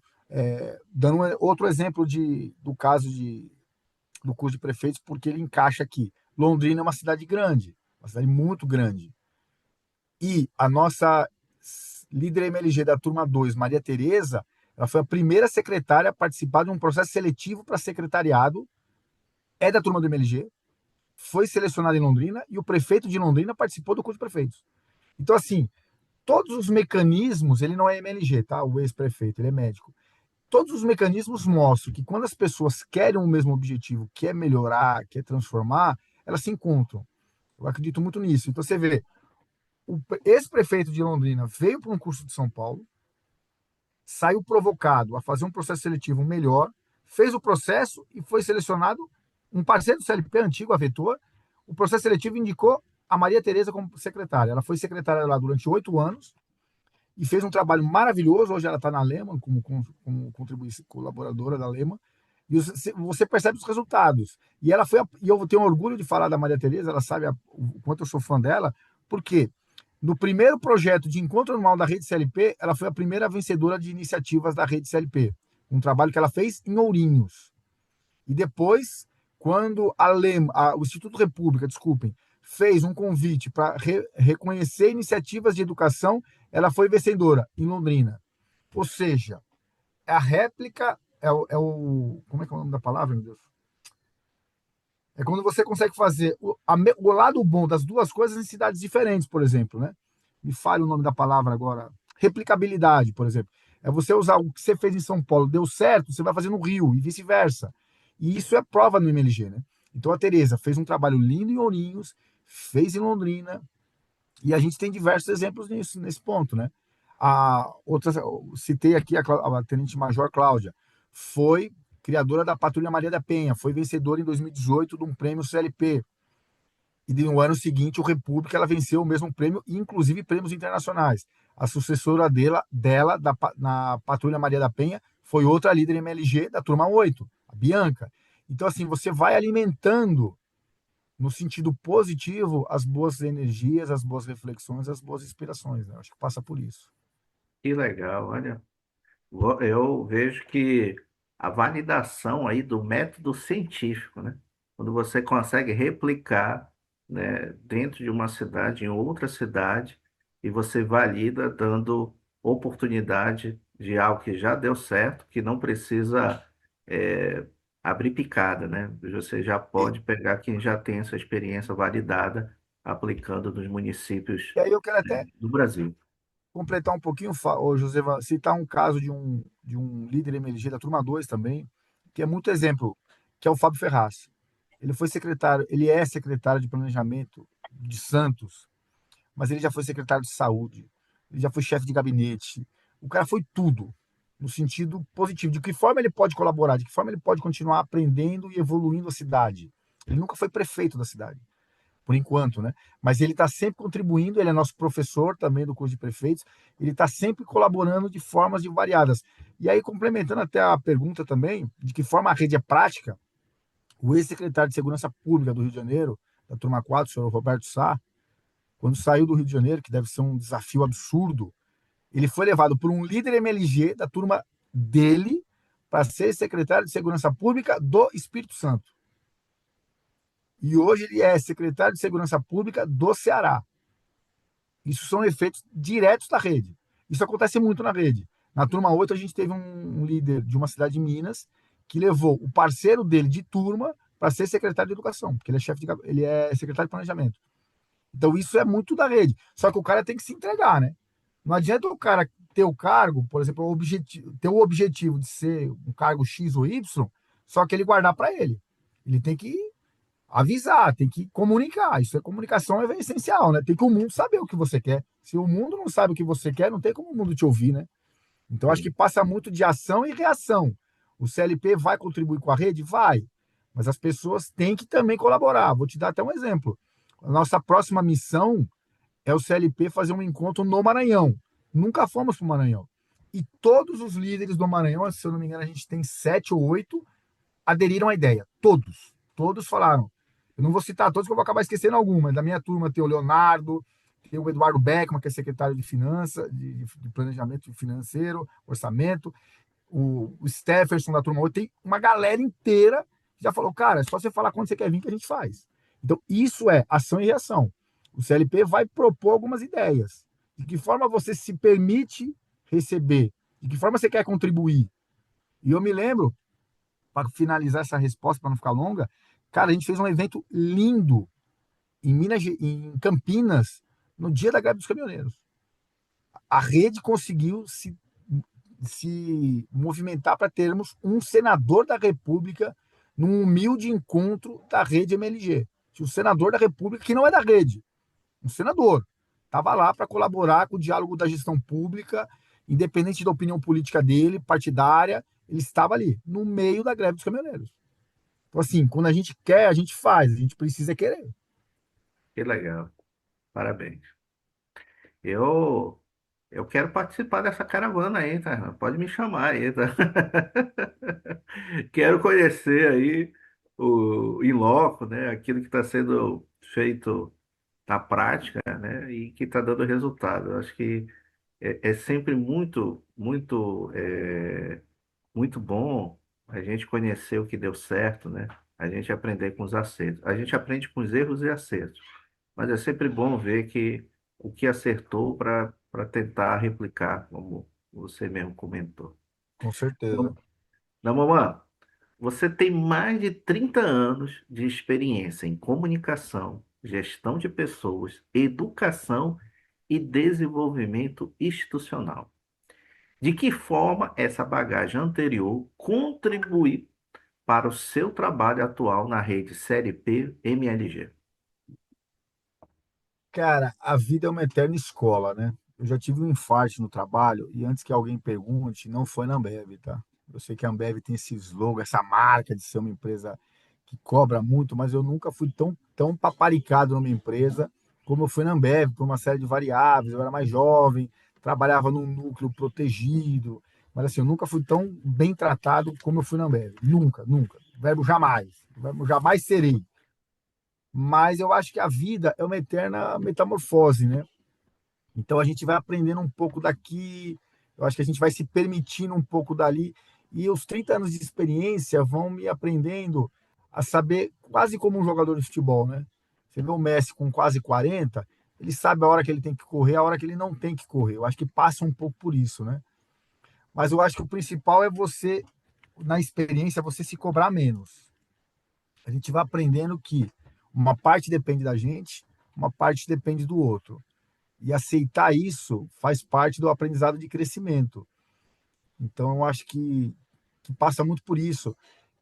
dando outro exemplo do caso do curso de prefeitos, porque ele encaixa aqui. Londrina é uma cidade grande, uma cidade muito grande. E a nossa líder MLG da turma 2, Maria Tereza, ela foi a primeira secretária a participar de um processo seletivo para secretariado, é da turma do MLG, foi selecionada em Londrina e o prefeito de Londrina participou do curso de prefeitos. Então, assim, todos os mecanismos, ele não é MLG, tá? O ex-prefeito, ele é médico. Todos os mecanismos mostram que quando as pessoas querem o mesmo objetivo, que é melhorar, que é transformar, elas se encontram. Eu acredito muito nisso. Então, você vê, o ex-prefeito de Londrina veio para um curso de São Paulo, saiu provocado a fazer um processo seletivo melhor, fez o processo e foi selecionado um parceiro do CLP antigo, a Vetor. O processo seletivo indicou a Maria Tereza como secretária. Ela foi secretária lá durante 8 anos e fez um trabalho maravilhoso. Hoje ela está na Lehman como colaboradora da Lehman. E você percebe os resultados. E ela foi, e eu tenho orgulho de falar da Maria Tereza, ela sabe o quanto eu sou fã dela, porque no primeiro projeto de encontro anual da Rede CLP, ela foi a primeira vencedora de iniciativas da Rede CLP. Um trabalho que ela fez em Ourinhos. E depois, quando o Instituto República, desculpem, fez um convite para reconhecer iniciativas de educação, ela foi vencedora em Londrina. Ou seja, é a réplica, como é que é o nome da palavra, meu Deus? É quando você consegue fazer o lado bom das duas coisas em cidades diferentes, por exemplo, né? Me falha o nome da palavra agora. Replicabilidade, por exemplo. É você usar o que você fez em São Paulo, deu certo, você vai fazer no Rio e vice-versa. E isso é prova no MLG, né? Então a Tereza fez um trabalho lindo em Ourinhos, fez em Londrina, e a gente tem diversos exemplos nesse ponto, né? Citei aqui a Tenente-Major Cláudia, foi criadora da Patrulha Maria da Penha, foi vencedora em 2018 de um prêmio CLP. E no ano seguinte, o República, ela venceu o mesmo prêmio, inclusive prêmios internacionais. A sucessora na Patrulha Maria da Penha foi outra líder MLG da turma 8, a Bianca. Então, assim, você vai alimentando no sentido positivo as boas energias, as boas reflexões, as boas inspirações, né? Eu acho que passa por isso. Que legal, olha. Eu vejo que a validação aí do método científico, né? Quando você consegue replicar, né, dentro de uma cidade, em outra cidade, e você valida dando oportunidade de algo que já deu certo, que não precisa é, abrir picada, né? Você já E, pode pegar quem já tem essa experiência validada aplicando nos municípios e aí eu quero até do Brasil. completar um pouquinho, José, citar um caso de um líder MLG da turma 2 também, que é muito exemplo, que é o Fábio Ferraz. Ele é secretário de Planejamento de Santos, mas ele já foi secretário de Saúde, ele já foi chefe de gabinete. O cara foi tudo, no sentido positivo. De que forma ele pode colaborar, de que forma ele pode continuar aprendendo e evoluindo a cidade. Ele nunca foi prefeito da cidade, por enquanto, né? Mas ele está sempre contribuindo, ele é nosso professor também do curso de prefeitos, ele está sempre colaborando de formas variadas. E aí, complementando até a pergunta também, de que forma a rede é prática, o ex-secretário de Segurança Pública do Rio de Janeiro, da turma 4, o senhor Roberto Sá, quando saiu do Rio de Janeiro, que deve ser um desafio absurdo, ele foi levado por um líder MLG da turma dele para ser secretário de Segurança Pública do Espírito Santo. E hoje ele é secretário de Segurança Pública do Ceará. Isso são efeitos diretos da rede. Isso acontece muito na rede. Na turma 8, a gente teve um líder de uma cidade de Minas que levou o parceiro dele de turma para ser secretário de Educação, porque ele é secretário de Planejamento. Então isso é muito da rede. Só que o cara tem que se entregar, né? Não adianta o cara ter o cargo, por exemplo, ter o objetivo de ser um cargo X ou Y, só que ele guardar para ele. Ele tem que avisar, tem que comunicar. Isso é comunicação é essencial, né? Tem que o mundo saber o que você quer. Se o mundo não sabe o que você quer, não tem como o mundo te ouvir, né? Então acho que passa muito de ação e reação. O CLP vai contribuir com a rede? Vai. Mas as pessoas têm que também colaborar. Vou te dar até um exemplo. A nossa próxima missão é o CLP fazer um encontro no Maranhão. Nunca fomos para o Maranhão. E todos os líderes do Maranhão, se eu não me engano, a gente tem 7 ou 8, aderiram à ideia. Todos. Todos falaram. Eu não vou citar todos, que eu vou acabar esquecendo algum, mas da minha turma tem o Leonardo, tem o Eduardo Beckman, que é secretário de Finanças, de Planejamento Financeiro, Orçamento, o Stefferson da turma 8, tem uma galera inteira que já falou, cara, é só você falar quando você quer vir que a gente faz. Então, isso é ação e reação. O CLP vai propor algumas ideias. De que forma você se permite receber? De que forma você quer contribuir? E eu me lembro, para finalizar essa resposta, para não ficar longa, cara, a gente fez um evento lindo em Campinas, no dia da greve dos caminhoneiros. A rede conseguiu se movimentar para termos um senador da República num humilde encontro da rede MLG. O senador da República, que não é da rede, um senador, estava lá para colaborar com o diálogo da gestão pública, independente da opinião política dele, partidária, ele estava ali, no meio da greve dos caminhoneiros. Então, assim, quando a gente quer, a gente faz, a gente precisa querer. Que legal. Parabéns. Eu, eu quero participar dessa caravana aí, tá? Pode me chamar aí, tá? Quero conhecer aí o in loco, né? Aquilo que está sendo feito na prática, né? E que está dando resultado. Eu acho que é sempre muito bom a gente conhecer o que deu certo, né? A gente aprender com os acertos. A gente aprende com os erros e acertos, mas é sempre bom ver que o que acertou para tentar replicar, como você mesmo comentou. Com certeza. Não, não, mamãe, você tem mais de 30 anos de experiência em comunicação, gestão de pessoas, educação e desenvolvimento institucional. De que forma essa bagagem anterior contribui para o seu trabalho atual na rede CLP MLG? Cara, a vida é uma eterna escola, né? Eu já tive um infarto no trabalho e antes que alguém pergunte, não foi na Ambev, tá? Eu sei que a Ambev tem esse slogan, essa marca de ser uma empresa que cobra muito, mas eu nunca fui tão paparicado numa empresa como eu fui na Ambev, por uma série de variáveis. Eu era mais jovem, trabalhava num núcleo protegido, mas assim, eu nunca fui tão bem tratado como eu fui na Ambev. Nunca, nunca. Verbo jamais. Verbo jamais serei. Mas eu acho que a vida é uma eterna metamorfose, né? Então a gente vai aprendendo um pouco daqui, eu acho que a gente vai se permitindo um pouco dali, e os 30 anos de experiência vão me aprendendo a saber, quase como um jogador de futebol, né? Você vê o Messi com quase 40, ele sabe a hora que ele tem que correr, a hora que ele não tem que correr. Eu acho que passa um pouco por isso, né? Mas eu acho que o principal é você, na experiência, você se cobrar menos. A gente vai aprendendo que uma parte depende da gente, uma parte depende do outro. E aceitar isso faz parte do aprendizado de crescimento. Então, eu acho que passa muito por isso.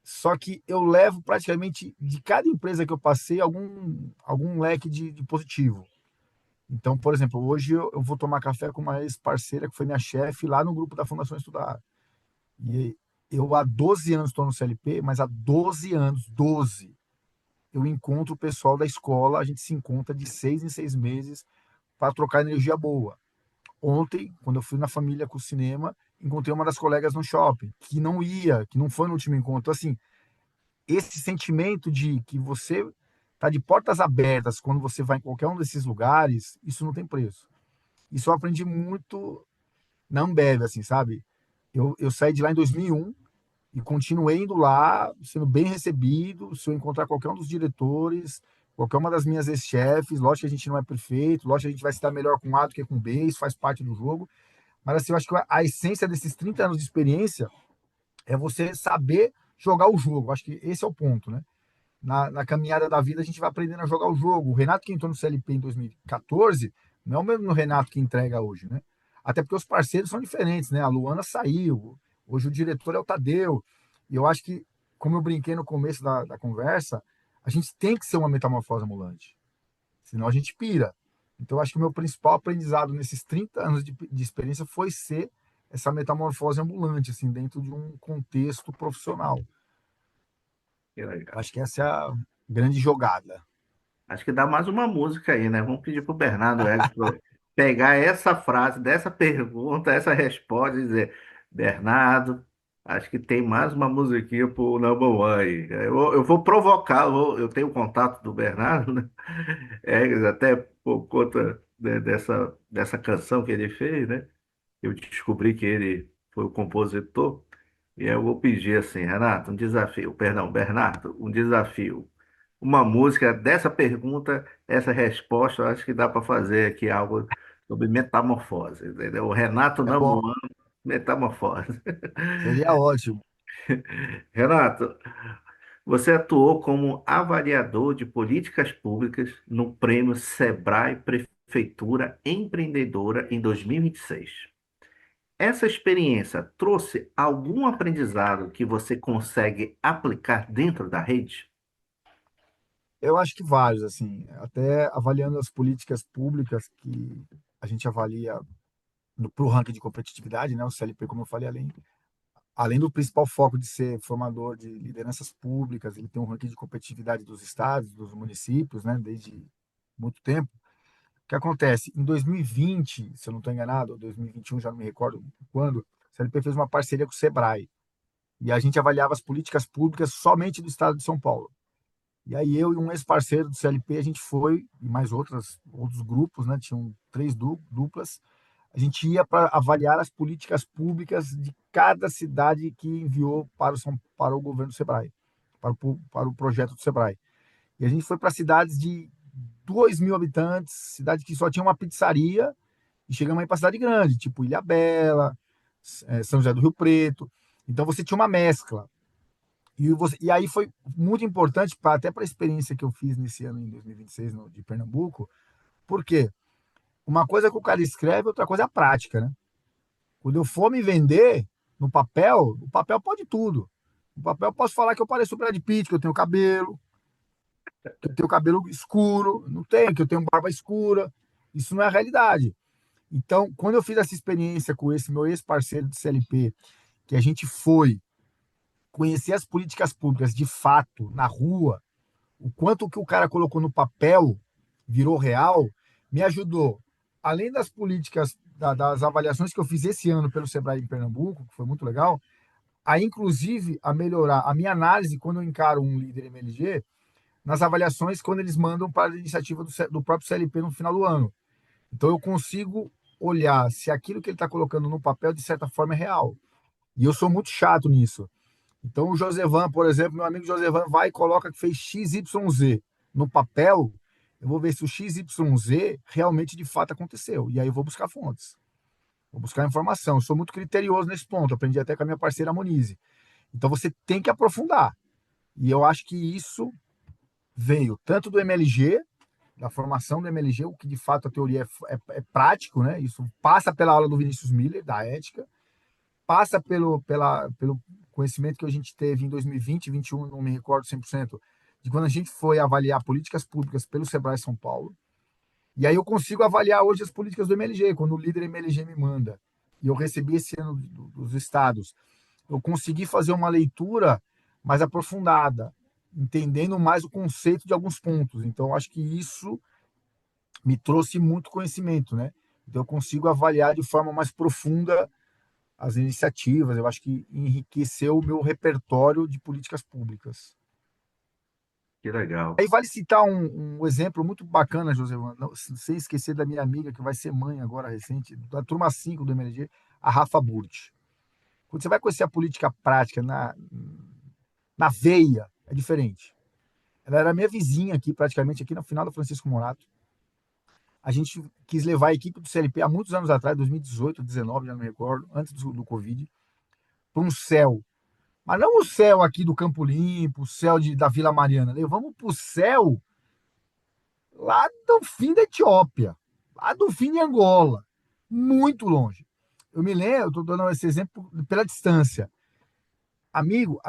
Só que eu levo praticamente de cada empresa que eu passei algum leque de positivo. Então, por exemplo, hoje eu vou tomar café com uma ex-parceira que foi minha chefe lá no grupo da Fundação Estudar. E eu há 12 anos estou no CLP, mas há 12 anos, 12, eu encontro o pessoal da escola, a gente se encontra de 6 em 6 meses para trocar energia boa. Ontem, quando eu fui na família com o cinema, encontrei uma das colegas no shopping, que não ia, que não foi no último encontro. Então, assim, esse sentimento de que você tá de portas abertas quando você vai em qualquer um desses lugares, isso não tem preço. Isso eu aprendi muito na Ambev, assim, sabe? Eu saí de lá em 2001 e continuei indo lá, sendo bem recebido. Se eu encontrar qualquer um dos diretores, qualquer uma das minhas ex-chefes, lógico que a gente não é perfeito, lógico que a gente vai se dar melhor com A do que com B, isso faz parte do jogo. Mas assim, eu acho que a essência desses 30 anos de experiência é você saber jogar o jogo. Eu acho que esse é o ponto, né? Na caminhada da vida, a gente vai aprendendo a jogar o jogo. O Renato que entrou no CLP em 2014 não é o mesmo Renato que entrega hoje, né? Até porque os parceiros são diferentes, né? A Luana saiu, hoje o diretor é o Tadeu. E eu acho que, como eu brinquei no começo da conversa, a gente tem que ser uma metamorfose ambulante, senão a gente pira. Então, eu acho que o meu principal aprendizado nesses 30 anos de experiência foi ser essa metamorfose ambulante, assim, dentro de um contexto profissional. Que Eu legal. acho que essa é a grande jogada. Acho que dá mais uma música aí, né? Vamos pedir para o Bernardo Eggs pegar essa frase, dessa pergunta, essa resposta e dizer, Bernardo, acho que tem mais uma musiquinha para o Number One aí. Eu vou provocar, eu tenho o contato do Bernardo, né? Eggs, até por conta dessa canção que ele fez, né? Eu descobri que ele foi o compositor. E aí eu vou pedir assim, Renato, um desafio, perdão, Bernardo, um desafio. uma música dessa pergunta, essa resposta, eu acho que dá para fazer aqui algo sobre metamorfose, entendeu? O Renato É bom, Namuano, metamorfose. seria ótimo. Renato, você atuou como avaliador de políticas públicas no Prêmio Sebrae Prefeitura Empreendedora em 2026. Essa experiência trouxe algum aprendizado que você consegue aplicar dentro da rede? Eu acho que vários, assim, até avaliando as políticas públicas que a gente avalia para o ranking de competitividade, né? O CLP, como eu falei, além do principal foco de ser formador de lideranças públicas, ele tem um ranking de competitividade dos estados, dos municípios, né? Desde muito tempo. O que acontece? Em 2020, se eu não estou enganado, ou 2021, já não me recordo quando, o CLP fez uma parceria com o Sebrae. E a gente avaliava as políticas públicas somente do estado de São Paulo. E aí eu e um ex-parceiro do CLP, a gente foi, e mais outros grupos, né? Tinham três duplas. A gente ia para avaliar as políticas públicas de cada cidade que enviou para o governo do Sebrae, para o projeto do Sebrae. E a gente foi para cidades de 2.000 habitantes, cidade que só tinha uma pizzaria, e chegamos aí para cidade grande, tipo Ilhabela, São José do Rio Preto. Então você tinha uma mescla. E aí foi muito importante, até para a experiência que eu fiz nesse ano, em 2026, de Pernambuco, porque uma coisa é que o cara escreve, outra coisa é a prática, né? Quando eu for me vender no papel, o papel pode tudo. No papel eu posso falar que eu pareço o Brad Pitt, que eu tenho cabelo, que eu tenho cabelo escuro, não tenho, que eu tenho barba escura. Isso não é a realidade. Então, quando eu fiz essa experiência com esse meu ex-parceiro de CLP, que a gente foi conhecer as políticas públicas de fato, na rua, o quanto que o cara colocou no papel virou real, me ajudou. Além das políticas, das avaliações que eu fiz esse ano pelo Sebrae em Pernambuco, que foi muito legal, a inclusive a melhorar a minha análise quando eu encaro um líder MLG, nas avaliações quando eles mandam para a iniciativa do próprio CLP no final do ano. Então eu consigo olhar se aquilo que ele está colocando no papel, de certa forma, é real. E eu sou muito chato nisso. Então, o Josevan, por exemplo, meu amigo Josevan vai e coloca que fez XYZ no papel. Eu vou ver se o XYZ realmente de fato aconteceu. E aí eu vou buscar fontes, vou buscar informação. Eu sou muito criterioso nesse ponto, aprendi até com a minha parceira Monize. Então você tem que aprofundar. E eu acho que isso veio tanto do MLG, da formação do MLG, o que de fato a teoria é prático, né? Isso passa pela aula do Vinícius Miller, da ética, passa pelo conhecimento que a gente teve em 2020, 2021, não me recordo 100%, de quando a gente foi avaliar políticas públicas pelo Sebrae São Paulo. E aí eu consigo avaliar hoje as políticas do MLG, quando o líder MLG me manda. E eu recebi esse ano dos estados. Eu consegui fazer uma leitura mais aprofundada, entendendo mais o conceito de alguns pontos. Então, eu acho que isso me trouxe muito conhecimento, né? Então, eu consigo avaliar de forma mais profunda as iniciativas. Eu acho que enriqueceu o meu repertório de políticas públicas. Que legal. Aí vale citar um exemplo muito bacana, José, sem esquecer da minha amiga, que vai ser mãe agora recente, da turma 5 do MLG, a Rafa Burti. Quando você vai conhecer a política prática na veia, é diferente. Ela era minha vizinha aqui, praticamente, aqui no final da Francisco Morato. A gente quis levar a equipe do CLP há muitos anos atrás, 2018, 2019, já não me recordo, antes do Covid, para um céu. Mas não o céu aqui do Campo Limpo, o céu da Vila Mariana. Levamos para o céu lá do fim da Etiópia, lá do fim de Angola, muito longe. Eu me lembro, estou dando esse exemplo pela distância. Amigo,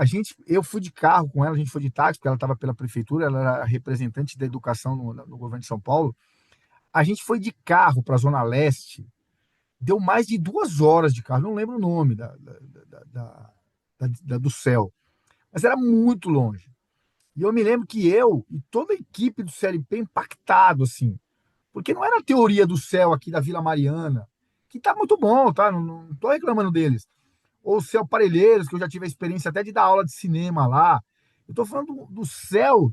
eu fui de carro com ela, a gente foi de táxi, porque ela estava pela prefeitura, ela era representante da educação no governo de São Paulo. A gente foi de carro para a Zona Leste, deu mais de 2 horas de carro, não lembro o nome do céu, mas era muito longe. E eu me lembro que eu e toda a equipe do CLP impactado, assim, porque não era a teoria do céu aqui da Vila Mariana, que tá muito bom, tá? Não tô reclamando deles. Ou o céu Parelheiros, que eu já tive a experiência até de dar aula de cinema lá. Eu tô falando do céu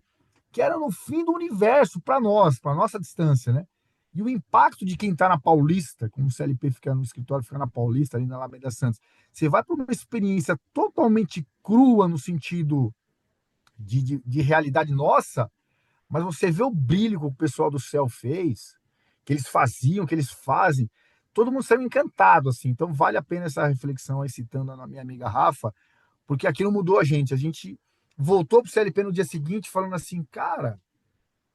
que era no fim do universo para nós, para nossa distância, né? E o impacto de quem está na Paulista, como o CLP fica no escritório, fica na Paulista, ali na Alameda Santos, você vai para uma experiência totalmente crua no sentido de realidade nossa, mas você vê o brilho que o pessoal do céu fez, que eles faziam, que eles fazem, todo mundo saiu encantado, assim. Então vale a pena essa reflexão aí, citando a minha amiga Rafa, porque aquilo mudou a gente. A gente voltou pro CLP no dia seguinte falando assim, cara,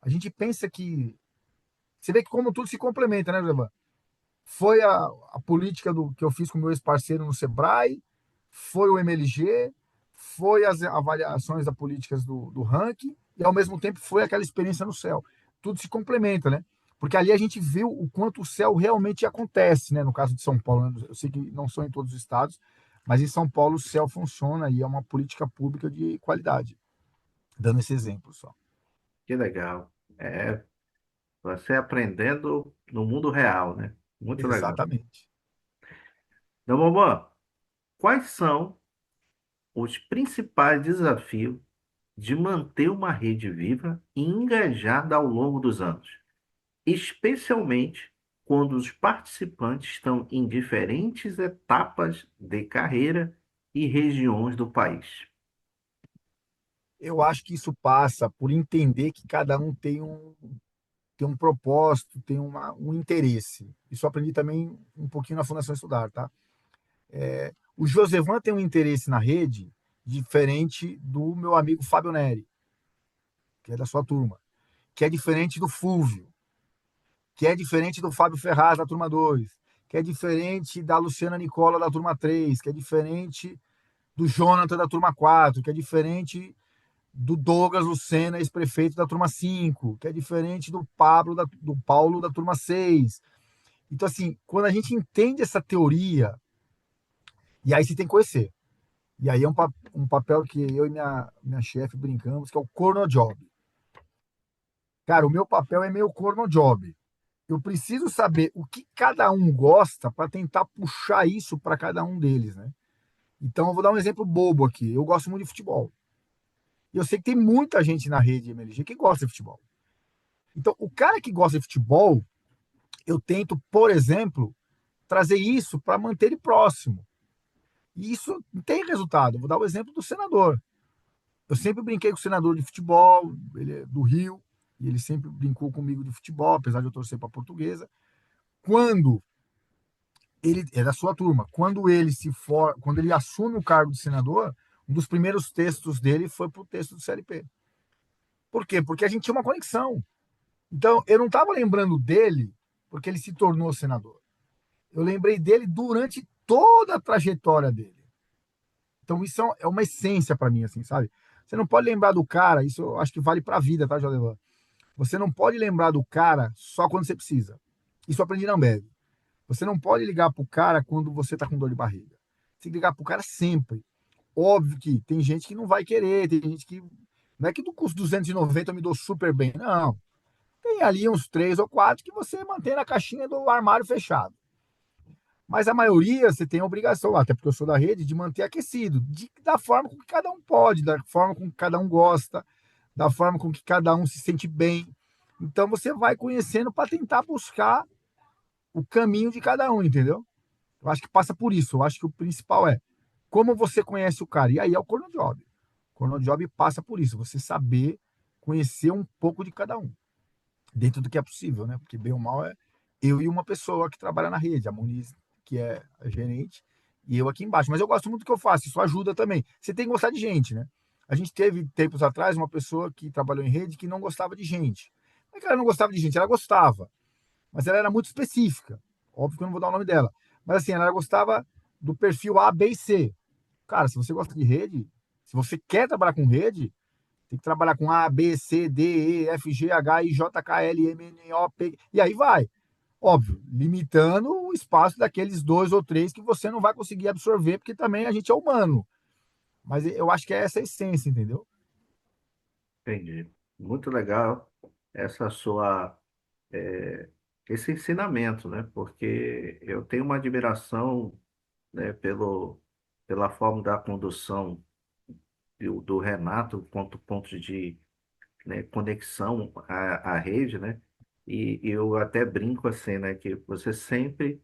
a gente pensa que. Você vê que como tudo se complementa, né, Levan? Foi a política que eu fiz com o meu ex-parceiro no Sebrae, foi o MLG, foi as avaliações da políticas do ranking, e ao mesmo tempo foi aquela experiência no céu. Tudo se complementa, né? Porque ali a gente viu o quanto o céu realmente acontece, né? No caso de São Paulo, né? Eu sei que não são em todos os estados, mas em São Paulo o céu funciona e é uma política pública de qualidade. Dando esse exemplo só. Que legal. É, você aprendendo no mundo real, né? Muito legal. Exatamente. Então, Bobó, quais são os principais desafios de manter uma rede viva e engajada ao longo dos anos, especialmente quando os participantes estão em diferentes etapas de carreira e regiões do país? Eu acho que isso passa por entender que cada um tem um propósito, tem um interesse. Isso eu aprendi também um pouquinho na Fundação Estudar, tá? O Josevan tem um interesse na rede diferente do meu amigo Fábio Neri, que é da sua turma, que é diferente do Fúvio, que é diferente do Fábio Ferraz, da turma 2, que é diferente da Luciana Nicola, da turma 3, que é diferente do Jonathan, da turma 4, que é diferente do Douglas Lucena, ex-prefeito da turma 5, que é diferente do Paulo, da turma 6. Então, assim, quando a gente entende essa teoria, e aí você tem que conhecer. E aí é um papel que eu e minha chefe brincamos, que é o corno job. Cara, o meu papel é meio corno job. Eu preciso saber o que cada um gosta para tentar puxar isso para cada um deles, né? Então, eu vou dar um exemplo bobo aqui. Eu gosto muito de futebol. E eu sei que tem muita gente na rede MLG que gosta de futebol. Então, o cara que gosta de futebol, eu tento, por exemplo, trazer isso para manter ele próximo. E isso tem resultado. Eu vou dar o exemplo do senador. Eu sempre brinquei com o senador de futebol, ele é do Rio, e ele sempre brincou comigo de futebol, apesar de eu torcer para a portuguesa. Quando ele é da sua turma, quando ele assume o cargo de senador, um dos primeiros textos dele foi para o texto do CLP. Por quê? Porque a gente tinha uma conexão. Então, eu não estava lembrando dele porque ele se tornou senador. Eu lembrei dele durante toda a trajetória dele. Então, isso é uma essência para mim, assim, sabe? Você não pode lembrar do cara, isso eu acho que vale para a vida, tá, Jodevan? Você não pode lembrar do cara só quando você precisa. Isso eu aprendi na Ambev. Você não pode ligar pro cara quando você tá com dor de barriga. Você tem que ligar pro cara sempre. Óbvio que tem gente que não vai querer, tem gente que. Não é que do custo 290 eu me dou super bem. Não. Tem ali uns três ou quatro que você mantém na caixinha do armário fechado. Mas a maioria você tem a obrigação, até porque eu sou da rede, de manter aquecido, da forma com que cada um pode, da forma com que cada um gosta, da forma com que cada um se sente bem. Então você vai conhecendo para tentar buscar o caminho de cada um, entendeu? Eu acho que passa por isso. Eu acho que o principal é como você conhece o cara. E aí é o corno job. O corno job passa por isso, você saber conhecer um pouco de cada um, dentro do que é possível, né? Porque bem ou mal é eu e uma pessoa que trabalha na rede, a Moniz, que é a gerente, e eu aqui embaixo. Mas eu gosto muito do que eu faço, isso ajuda também. Você tem que gostar de gente, né? A gente teve tempos atrás uma pessoa que trabalhou em rede que não gostava de gente. Não é que ela não gostava de gente, ela gostava, mas ela era muito específica. Óbvio que eu não vou dar o nome dela. Mas assim, ela gostava do perfil A, B e C. Cara, se você gosta de rede, se você quer trabalhar com rede, tem que trabalhar com A, B, C, D, E, F, G, H, I, J, K, L, M, N, O, P. E aí vai. Óbvio, limitando o espaço daqueles dois ou três que você não vai conseguir absorver, porque também a gente é humano. Mas eu acho que é essa a essência, entendeu? Entendi. Muito legal essa sua, eh, esse ensinamento, né? Porque eu tenho uma admiração, né, pela forma da condução do Renato, quanto pontos de, né, conexão à rede, né? E eu até brinco assim, né, que você sempre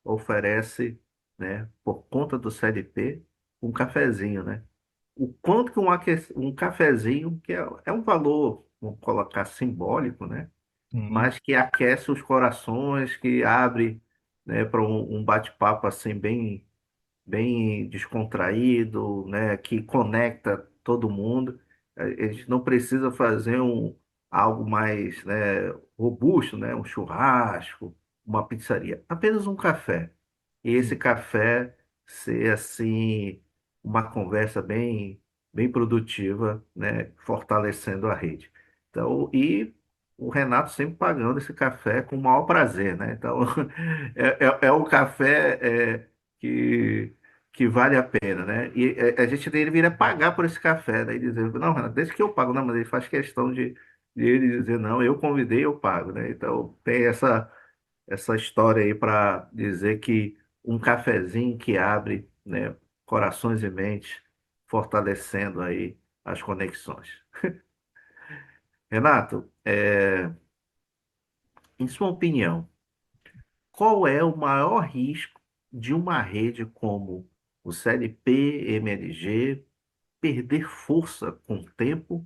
oferece, né, por conta do CLP, um cafezinho, né? O quanto que um cafezinho, que é um valor vamos colocar, simbólico, né? Sim, Mas que aquece os corações, que abre, né, para um bate-papo assim bem descontraído, né, que conecta todo mundo. A gente não precisa fazer algo mais, né, robusto, né, um churrasco, uma pizzaria, apenas um café. E esse sim. café ser assim uma conversa bem produtiva, né, fortalecendo a rede. Então, e o Renato sempre pagando esse café com o maior prazer, né? Então, é o café que, que vale a pena, né? E a gente deveria pagar por esse café, né? E dizer, não, Renato, desde que eu pago, não, mas ele faz questão de ele dizer, não, eu convidei, eu pago, né? Então, tem essa história aí para dizer que um cafezinho que abre, né, corações e mentes, fortalecendo aí as conexões. Renato, em sua opinião, qual é o maior risco de uma rede como o CLP-MLG perder força com o tempo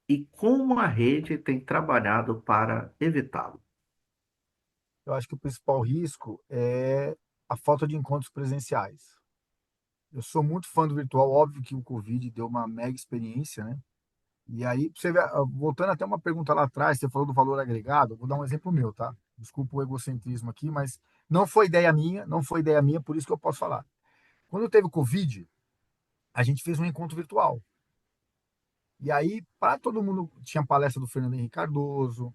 e como a rede tem trabalhado para evitá-lo? Eu acho que o principal risco é a falta de encontros presenciais. Eu sou muito fã do virtual, óbvio que o Covid deu uma mega experiência, né? E aí, você vê, voltando até uma pergunta lá atrás, você falou do valor agregado, vou dar um exemplo meu, tá? Desculpa o egocentrismo aqui, mas não foi ideia minha, não foi ideia minha, por isso que eu posso falar. Quando teve o Covid, a gente fez um encontro virtual. E aí, para todo mundo, tinha palestra do Fernando Henrique Cardoso,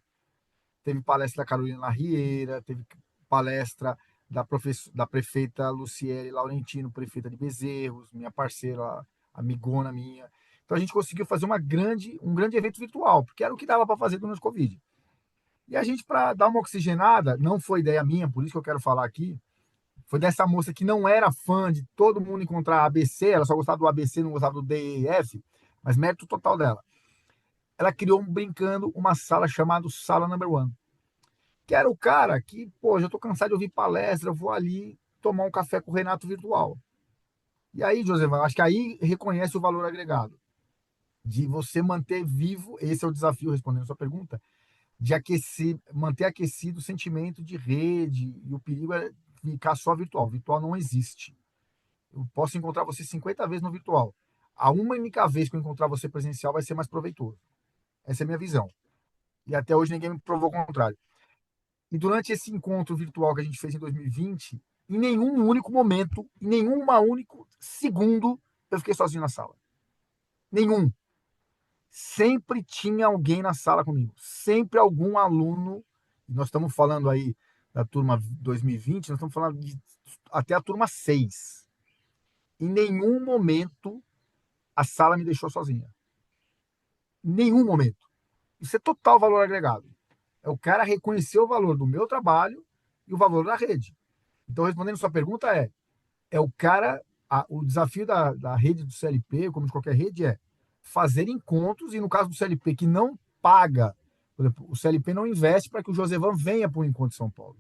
teve palestra da Carolina Larrieira, teve palestra da prefeita Luciele Laurentino, prefeita de Bezerros, minha parceira, amigona minha. Então a gente conseguiu fazer um grande evento virtual, porque era o que dava para fazer durante o Covid. E a gente, para dar uma oxigenada, não foi ideia minha, por isso que eu quero falar aqui, foi dessa moça que não era fã de todo mundo encontrar ABC, ela só gostava do ABC, não gostava do DEF, mas mérito total dela. Ela criou brincando uma sala chamada Sala Number One, que era o cara que, pô, já tô cansado de ouvir palestra, eu vou ali tomar um café com o Renato virtual. E aí, José, acho que aí reconhece o valor agregado, de você manter vivo, esse é o desafio, respondendo a sua pergunta, de aquecer, manter aquecido o sentimento de rede, e o perigo é ficar só virtual. Virtual não existe. Eu posso encontrar você 50 vezes no virtual. A uma única vez que eu encontrar você presencial vai ser mais proveitoso. Essa é a minha visão. E até hoje ninguém me provou o contrário. E durante esse encontro virtual que a gente fez em 2020, em nenhum único momento, em nenhum único segundo, eu fiquei sozinho na sala. Nenhum. Sempre tinha alguém na sala comigo. Sempre algum aluno. Nós estamos falando aí da turma 2020, nós estamos falando de até a turma 6. Em nenhum momento a sala me deixou sozinha. Em nenhum momento. Isso é total valor agregado. É o cara reconhecer o valor do meu trabalho e o valor da rede. Então, respondendo sua pergunta, é o cara, o desafio da rede do CLP, como de qualquer rede, é fazer encontros, e no caso do CLP, que não paga, por exemplo, o CLP não investe para que o Josevan venha para o encontro de São Paulo.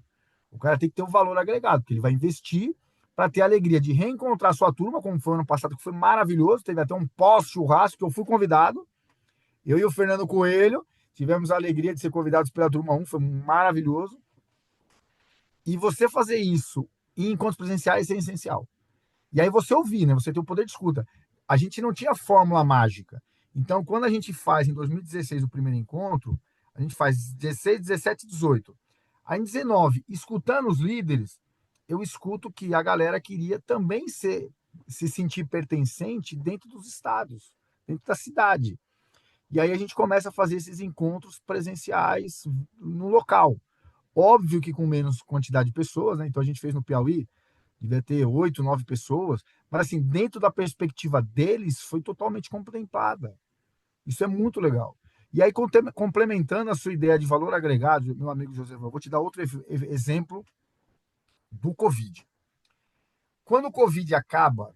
O cara tem que ter um valor agregado, porque ele vai investir para ter a alegria de reencontrar a sua turma, como foi ano passado, que foi maravilhoso, teve até um pós-churrasco que eu fui convidado, eu e o Fernando Coelho, tivemos a alegria de ser convidados pela turma 1, foi maravilhoso. E você fazer isso em encontros presenciais é essencial. E aí você ouvir, né? Você tem o poder de escuta. A gente não tinha fórmula mágica. Então, quando a gente faz em 2016 o primeiro encontro, a gente faz 16, 17, 18. Aí em 19, escutando os líderes, eu escuto que a galera queria também se sentir pertencente dentro dos estados, dentro da cidade. E aí a gente começa a fazer esses encontros presenciais no local. Óbvio que com menos quantidade de pessoas, né? Então a gente fez no Piauí, devia ter 8, 9 pessoas, mas assim, dentro da perspectiva deles, foi totalmente contemplada. Isso é muito legal. E aí, complementando a sua ideia de valor agregado, meu amigo José, eu vou te dar outro exemplo do Covid. Quando o Covid acaba,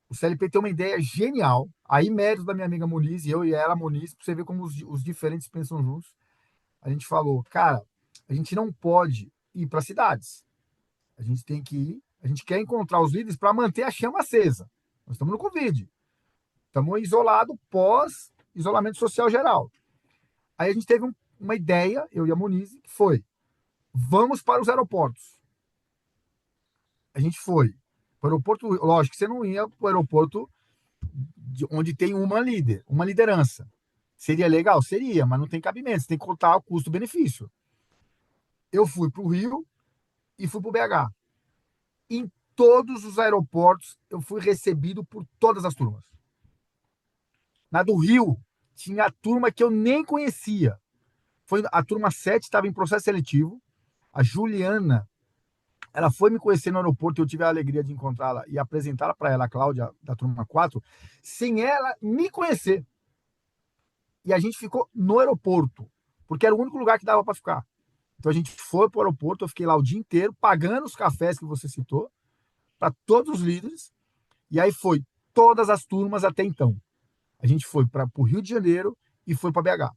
o CLP tem uma ideia genial, aí mérito da minha amiga Moniz, eu e ela, Moniz, para você ver como os diferentes pensam juntos. A gente falou, cara, a gente não pode ir para cidades. A gente tem que ir, a gente quer encontrar os líderes para manter a chama acesa. Nós estamos no Covid. Estamos isolados pós isolamento social geral. Aí a gente teve uma ideia, eu e a Monize, que foi: vamos para os aeroportos. A gente foi para o aeroporto, lógico que você não ia para o aeroporto onde tem uma líder, uma liderança. Seria legal? Seria, mas não tem cabimento, você tem que contar o custo-benefício. Eu fui para o Rio e fui para o BH. Em todos os aeroportos, eu fui recebido por todas as turmas. Na do Rio, tinha a turma que eu nem conhecia. Foi a turma 7, estava em processo seletivo. A Juliana, ela foi me conhecer no aeroporto e eu tive a alegria de encontrá-la e apresentá-la para ela, a Cláudia, da turma 4, sem ela me conhecer. E a gente ficou no aeroporto, porque era o único lugar que dava para ficar. Então a gente foi para o aeroporto, eu fiquei lá o dia inteiro, pagando os cafés que você citou, para todos os líderes, e aí foi todas as turmas até então. A gente foi para o Rio de Janeiro e foi para BH.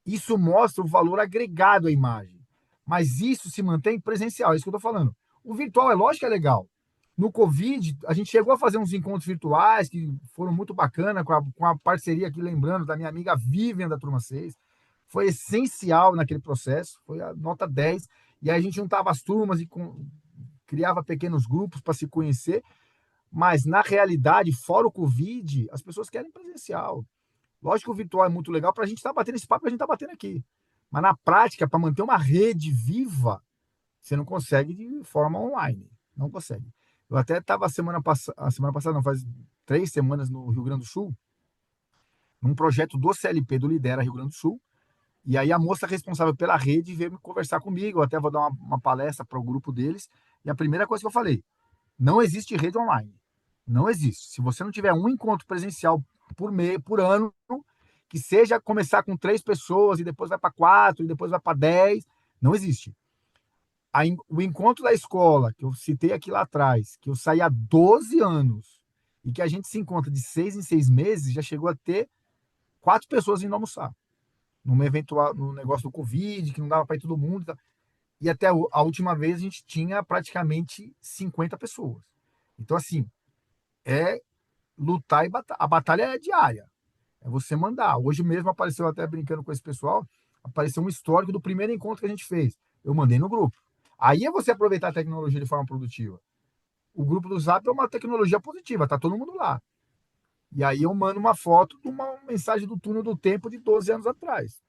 Isso mostra o valor agregado à imagem. Mas isso se mantém presencial, é isso que eu estou falando. O virtual é lógico que é legal. No Covid, a gente chegou a fazer uns encontros virtuais que foram muito bacanas, com a parceria aqui, lembrando, da minha amiga Vivian da Turma 6. Foi essencial naquele processo, foi a nota 10. E aí a gente juntava as turmas e criava pequenos grupos para se conhecer. Mas, na realidade, fora o Covid, as pessoas querem presencial. Lógico que o virtual é muito legal para a gente estar batendo esse papo que a gente está batendo aqui. Mas na prática, para manter uma rede viva, você não consegue de forma online. Não consegue. Eu até estava a semana passada, não, faz 3 semanas no Rio Grande do Sul, num projeto do CLP, do Lidera Rio Grande do Sul. E aí a moça responsável pela rede veio me conversar comigo. Eu até vou dar uma palestra para o grupo deles. E a primeira coisa que eu falei: não existe rede online. Não existe. Se você não tiver um encontro presencial por ano, que seja começar com 3 pessoas e depois vai para 4 e depois vai para 10, não existe. O encontro da escola, que eu citei aqui lá atrás, que eu saí há 12 anos e que a gente se encontra de 6 em 6 meses, já chegou a ter 4 pessoas indo almoçar. Num eventual, no negócio do Covid, que não dava para ir todo mundo. E até a última vez a gente tinha praticamente 50 pessoas. Então, assim, é lutar e a batalha é diária. É você mandar. Hoje mesmo apareceu, até brincando com esse pessoal, apareceu um histórico do primeiro encontro que a gente fez. Eu mandei no grupo. Aí é você aproveitar a tecnologia de forma produtiva. O grupo do Zap é uma tecnologia positiva, tá todo mundo lá. E aí eu mando uma foto de uma mensagem do túnel do tempo de 12 anos atrás.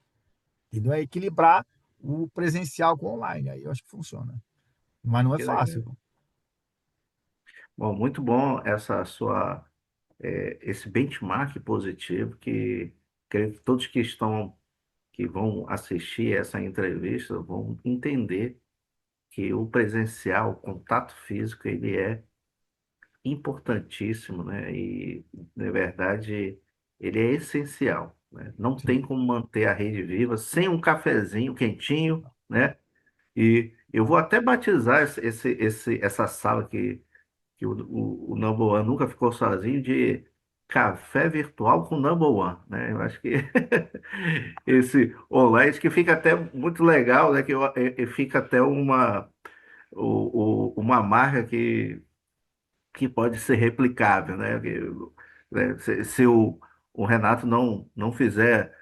Entendeu? É equilibrar o presencial com o online. Aí eu acho que funciona. Mas não é Que fácil. legal. Bom, muito bom esse benchmark positivo que creio que todos que vão assistir essa entrevista vão entender que o presencial, o contato físico, ele é importantíssimo, né? E, na verdade, ele é essencial, né? Não tem Sim. como manter a rede viva sem um cafezinho quentinho, né? E eu vou até batizar essa sala que o Number One nunca ficou sozinho de café virtual com Number One, né? Eu acho que esse online que fica até muito legal, né? Fica até uma marca que pode ser replicável, né? Se o Renato não fizer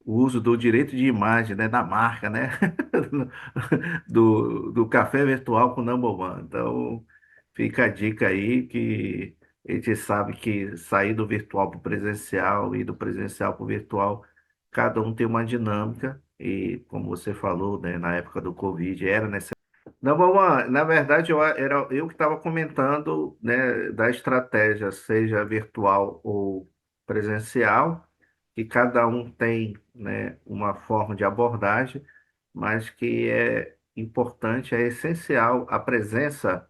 o uso do direito de imagem, né, da marca, né, do café virtual com Number One. Então, fica a dica aí que a gente sabe que sair do virtual para o presencial e do presencial para o virtual, cada um tem uma dinâmica e, como você falou, né, na época do Covid, era necessário. Number One, na verdade, era eu que estava comentando, né, da estratégia, seja virtual ou presencial, que cada um tem, né, uma forma de abordagem, mas que é importante, é essencial a presença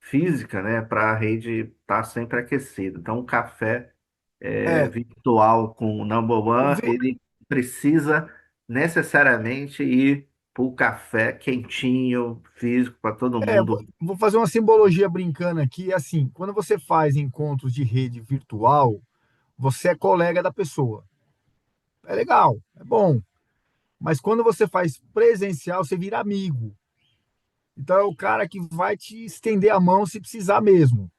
física, né, para a rede estar sempre aquecida. Então, o café É, virtual com o Number o One, vi- ele precisa necessariamente ir para o café quentinho, físico, para todo mundo. vou fazer uma simbologia brincando aqui. É assim, quando você faz encontros de rede virtual, você é colega da pessoa. É legal, é bom. Mas quando você faz presencial, você vira amigo. Então é o cara que vai te estender a mão se precisar mesmo.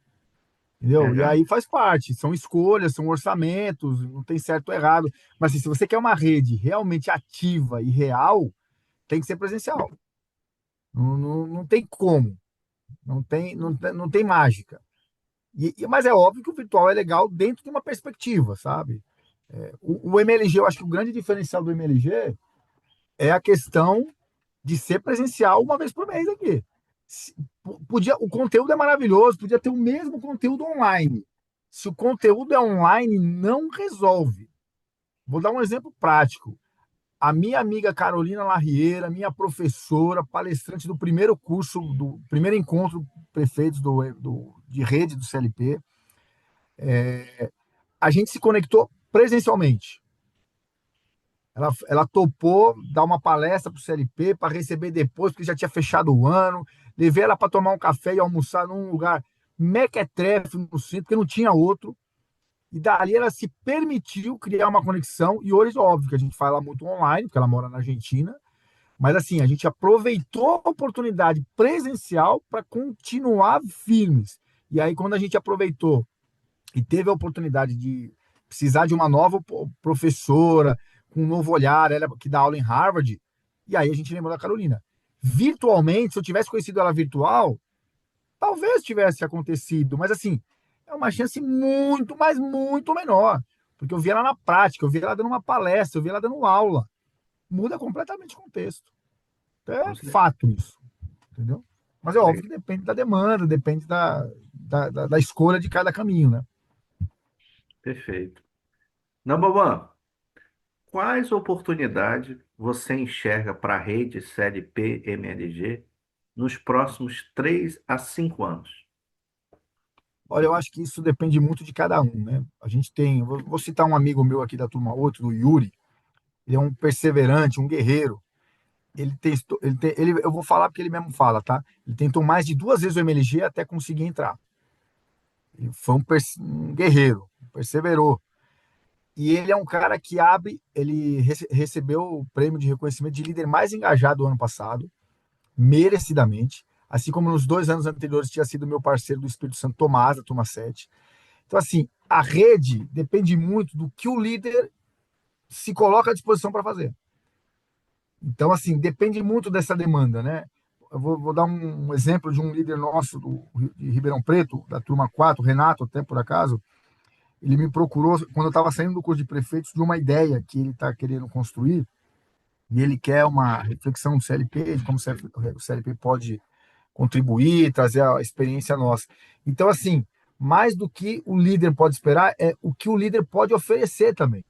entendeu? E Legal. aí faz parte, são escolhas, são orçamentos, não tem certo ou errado. Mas assim, se você quer uma rede realmente ativa e real, tem que ser presencial. Não tem como, não tem mágica. Mas é óbvio que o virtual é legal dentro de uma perspectiva, sabe? O MLG, eu acho que o grande diferencial do MLG é a questão de ser presencial uma vez por mês aqui. Podia, o conteúdo é maravilhoso, podia ter o mesmo conteúdo online. Se o conteúdo é online, não resolve. Vou dar um exemplo prático. A minha amiga Carolina Larrieira, minha professora, palestrante do primeiro curso, do primeiro encontro prefeitos de rede do CLP, a gente se conectou presencialmente. Ela topou dar uma palestra para o CLP para receber depois, porque já tinha fechado o ano. Levei ela para tomar um café e almoçar num lugar mequetrefe no centro, porque não tinha outro. E dali ela se permitiu criar uma conexão. E hoje, óbvio, que a gente fala muito online, porque ela mora na Argentina. Mas assim, a gente aproveitou a oportunidade presencial para continuar firmes. E aí, quando a gente aproveitou e teve a oportunidade de precisar de uma nova professora, com um novo olhar, ela que dá aula em Harvard, e aí a gente lembrou da Carolina. Virtualmente, se eu tivesse conhecido ela virtual, talvez tivesse acontecido, mas assim, é uma chance muito, mas muito menor. Porque eu vi ela na prática, eu vi ela dando uma palestra, eu vi ela dando aula. Muda completamente o contexto. Com É certeza. fato isso, entendeu? Mas é óbvio Legal. que depende da demanda, depende da escolha de cada caminho, né? Perfeito. Number one, quais oportunidades você enxerga para a rede CLP-MLG nos próximos 3 a 5 anos? Olha, eu acho que isso depende muito de cada um, né? A gente tem, vou citar um amigo meu aqui da turma 8, do Yuri. Ele é um perseverante, um guerreiro. Eu vou falar porque ele mesmo fala, tá? Ele tentou mais de 2 vezes o MLG até conseguir entrar. Ele foi um guerreiro, perseverou. E ele é um cara que recebeu o prêmio de reconhecimento de líder mais engajado do ano passado, merecidamente. Assim como nos 2 anos anteriores tinha sido meu parceiro do Espírito Santo, Tomás, da turma 7. Então, assim, a rede depende muito do que o líder se coloca à disposição para fazer. Então, assim, depende muito dessa demanda, né? Eu vou dar um exemplo de um líder nosso de Ribeirão Preto, da turma 4, Renato, até por acaso. Ele me procurou quando eu estava saindo do curso de prefeitos de uma ideia que ele está querendo construir, e ele quer uma reflexão do CLP, de como o CLP pode contribuir, trazer a experiência nossa. Então, assim, mais do que o líder pode esperar, é o que o líder pode oferecer também.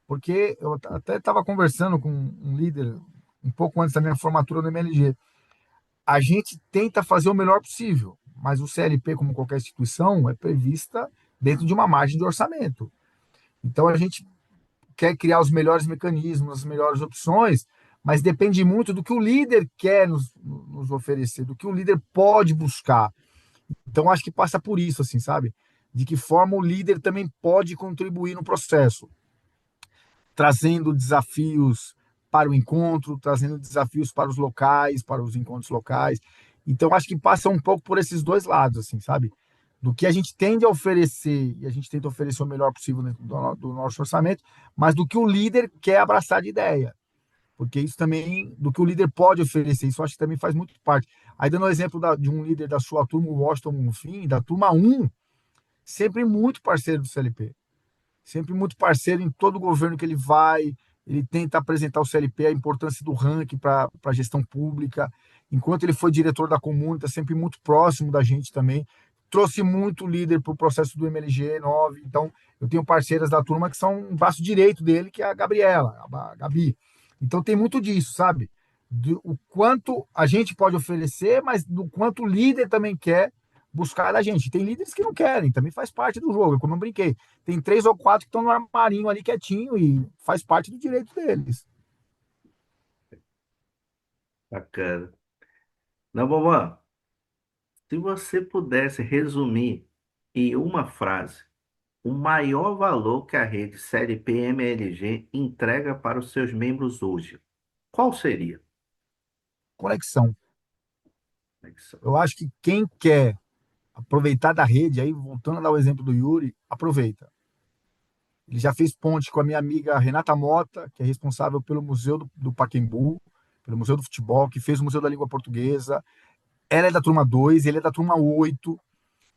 Porque eu até estava conversando com um líder um pouco antes da minha formatura no MLG. A gente tenta fazer o melhor possível, mas o CLP, como qualquer instituição, é prevista dentro de uma margem de orçamento. Então a gente quer criar os melhores mecanismos, as melhores opções, mas depende muito do que o líder quer nos oferecer, do que o líder pode buscar. Então acho que passa por isso, assim, sabe? De que forma o líder também pode contribuir no processo, trazendo desafios para o encontro, trazendo desafios para os locais, para os encontros locais. Então, acho que passa um pouco por esses dois lados, assim, sabe? Do que a gente tende a oferecer, e a gente tenta oferecer o melhor possível dentro do nosso orçamento, mas do que o líder quer abraçar de ideia. Porque isso também, do que o líder pode oferecer, isso acho que também faz muito parte. Aí, dando o exemplo de um líder da sua turma, o Washington Bonfim, da turma 1, sempre muito parceiro do CLP, sempre muito parceiro em todo o governo que ele vai. Ele tenta apresentar o CLP, a importância do ranking para a gestão pública. Enquanto ele foi diretor da Comuna, está sempre muito próximo da gente também. Trouxe muito líder para o processo do MLG 9. Então, eu tenho parceiras da turma que são um braço direito dele, que é a Gabriela, a Gabi. Então, tem muito disso, sabe? O quanto a gente pode oferecer, mas do quanto o líder também quer buscar da gente. Tem líderes que não querem, também faz parte do jogo, como eu brinquei. Tem 3 ou 4 que estão no armarinho ali quietinho e faz parte do direito deles. Bacana. Number one, se você pudesse resumir em uma frase o maior valor que a rede CLP-MLG entrega para os seus membros hoje, qual seria? Conexão. Conexão. Eu acho que quem quer aproveitar da rede, aí voltando a dar o exemplo do Yuri, aproveita. Ele já fez ponte com a minha amiga Renata Mota, que é responsável pelo Museu do Pacaembu, pelo Museu do Futebol, que fez o Museu da Língua Portuguesa. Ela é da turma 2, ele é da turma 8.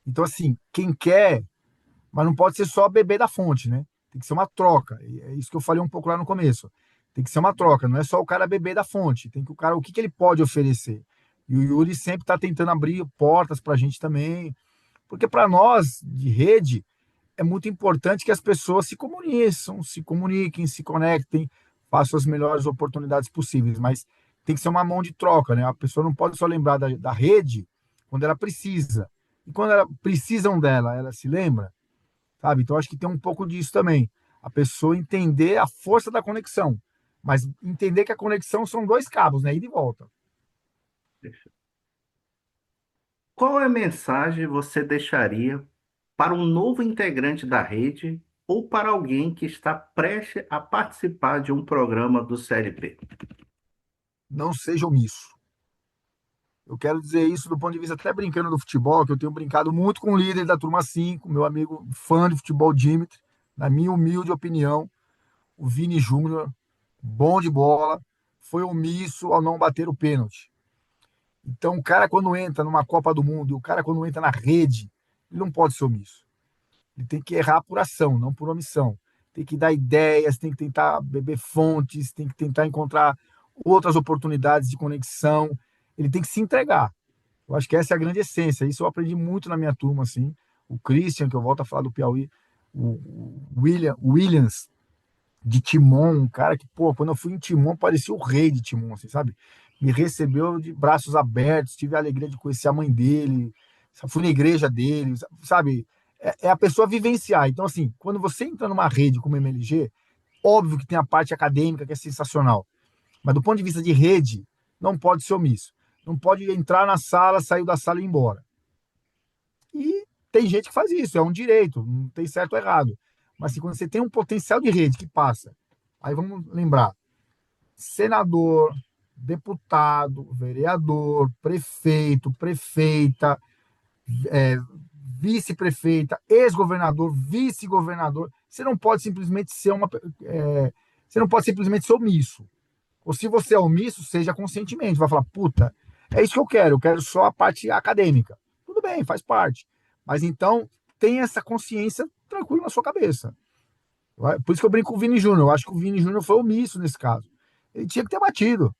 Então, assim, quem quer, mas não pode ser só beber da fonte, né? Tem que ser uma troca. E é isso que eu falei um pouco lá no começo. Tem que ser uma troca, não é só o cara beber da fonte. Tem que o cara, o que, que ele pode oferecer? E o Yuri sempre está tentando abrir portas para a gente também, porque para nós de rede é muito importante que as pessoas se comuniquem, se conectem, façam as melhores oportunidades possíveis, mas tem que ser uma mão de troca, né? A pessoa não pode só lembrar da rede quando ela precisa. E quando ela precisam dela, ela se lembra, sabe? Então acho que tem um pouco disso também. A pessoa entender a força da conexão, mas entender que a conexão são dois cabos, né? Ida e volta. Qual é a mensagem você deixaria para um novo integrante da rede ou para alguém que está prestes a participar de um programa do CLP? Não seja omisso. Eu quero dizer isso do ponto de vista até brincando do futebol, que eu tenho brincado muito com o líder da turma 5, meu amigo fã de futebol Dimitri, na minha humilde opinião, o Vini Júnior, bom de bola, foi omisso ao não bater o pênalti. Então, o cara quando entra numa Copa do Mundo, e o cara quando entra na rede, ele não pode ser omisso. Ele tem que errar por ação, não por omissão. Tem que dar ideias, tem que tentar beber fontes, tem que tentar encontrar outras oportunidades de conexão. Ele tem que se entregar. Eu acho que essa é a grande essência. Isso eu aprendi muito na minha turma, assim. O Christian, que eu volto a falar do Piauí, o Williams de Timon, um cara que, pô, quando eu fui em Timon, parecia o rei de Timon, assim, sabe? Me recebeu de braços abertos, tive a alegria de conhecer a mãe dele, fui na igreja dele, sabe? É a pessoa vivenciar. Então, assim, quando você entra numa rede como MLG, óbvio que tem a parte acadêmica que é sensacional, mas do ponto de vista de rede, não pode ser omisso. Não pode entrar na sala, sair da sala e ir embora. E tem gente que faz isso, é um direito, não tem certo ou errado. Mas assim, quando você tem um potencial de rede que passa, aí vamos lembrar: senador, deputado, vereador, prefeito, prefeita, é, vice-prefeita, ex-governador, vice-governador. Você não pode simplesmente ser você não pode simplesmente ser omisso. Ou se você é omisso, seja conscientemente. Vai falar, puta, é isso que eu quero só a parte acadêmica. Tudo bem, faz parte. Mas então, tem essa consciência tranquila na sua cabeça. Por isso que eu brinco com o Vini Júnior. Eu acho que o Vini Júnior foi omisso nesse caso. Ele tinha que ter batido.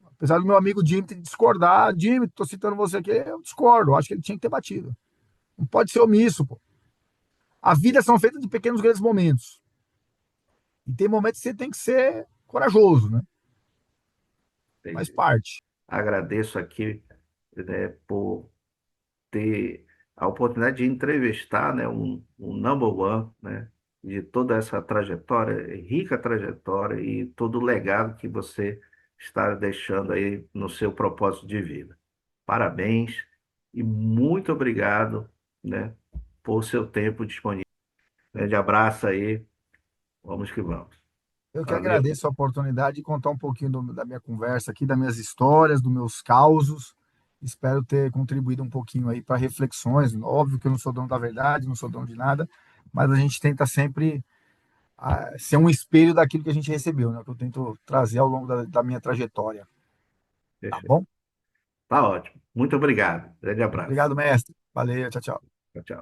Apesar do meu amigo Jimmy discordar, Jimmy, tô citando você aqui, eu discordo. Eu acho que ele tinha que ter batido. Não pode ser omisso, pô. A vida são feitas de pequenos grandes momentos. E tem momentos que você tem que ser corajoso, né? Faz Entendi. parte. Agradeço aqui, né, por ter a oportunidade de entrevistar, né, um number one, né, de toda essa trajetória, rica trajetória e todo o legado que você está deixando aí no seu propósito de vida. Parabéns e muito obrigado, né, por seu tempo disponível. Grande abraço aí, vamos que vamos. Eu que Valeu, agradeço a oportunidade de contar um pouquinho da minha conversa aqui, das minhas histórias, dos meus causos. Espero ter contribuído um pouquinho aí para reflexões. Óbvio que eu não sou dono da verdade, não sou dono de nada, mas a gente tenta sempre ser um espelho daquilo que a gente recebeu, né? Que eu tento trazer ao longo da minha trajetória. Tá perfeito. bom? Tá ótimo. Muito obrigado. Grande abraço. Obrigado, mestre. Valeu, tchau, tchau. Tchau, tchau.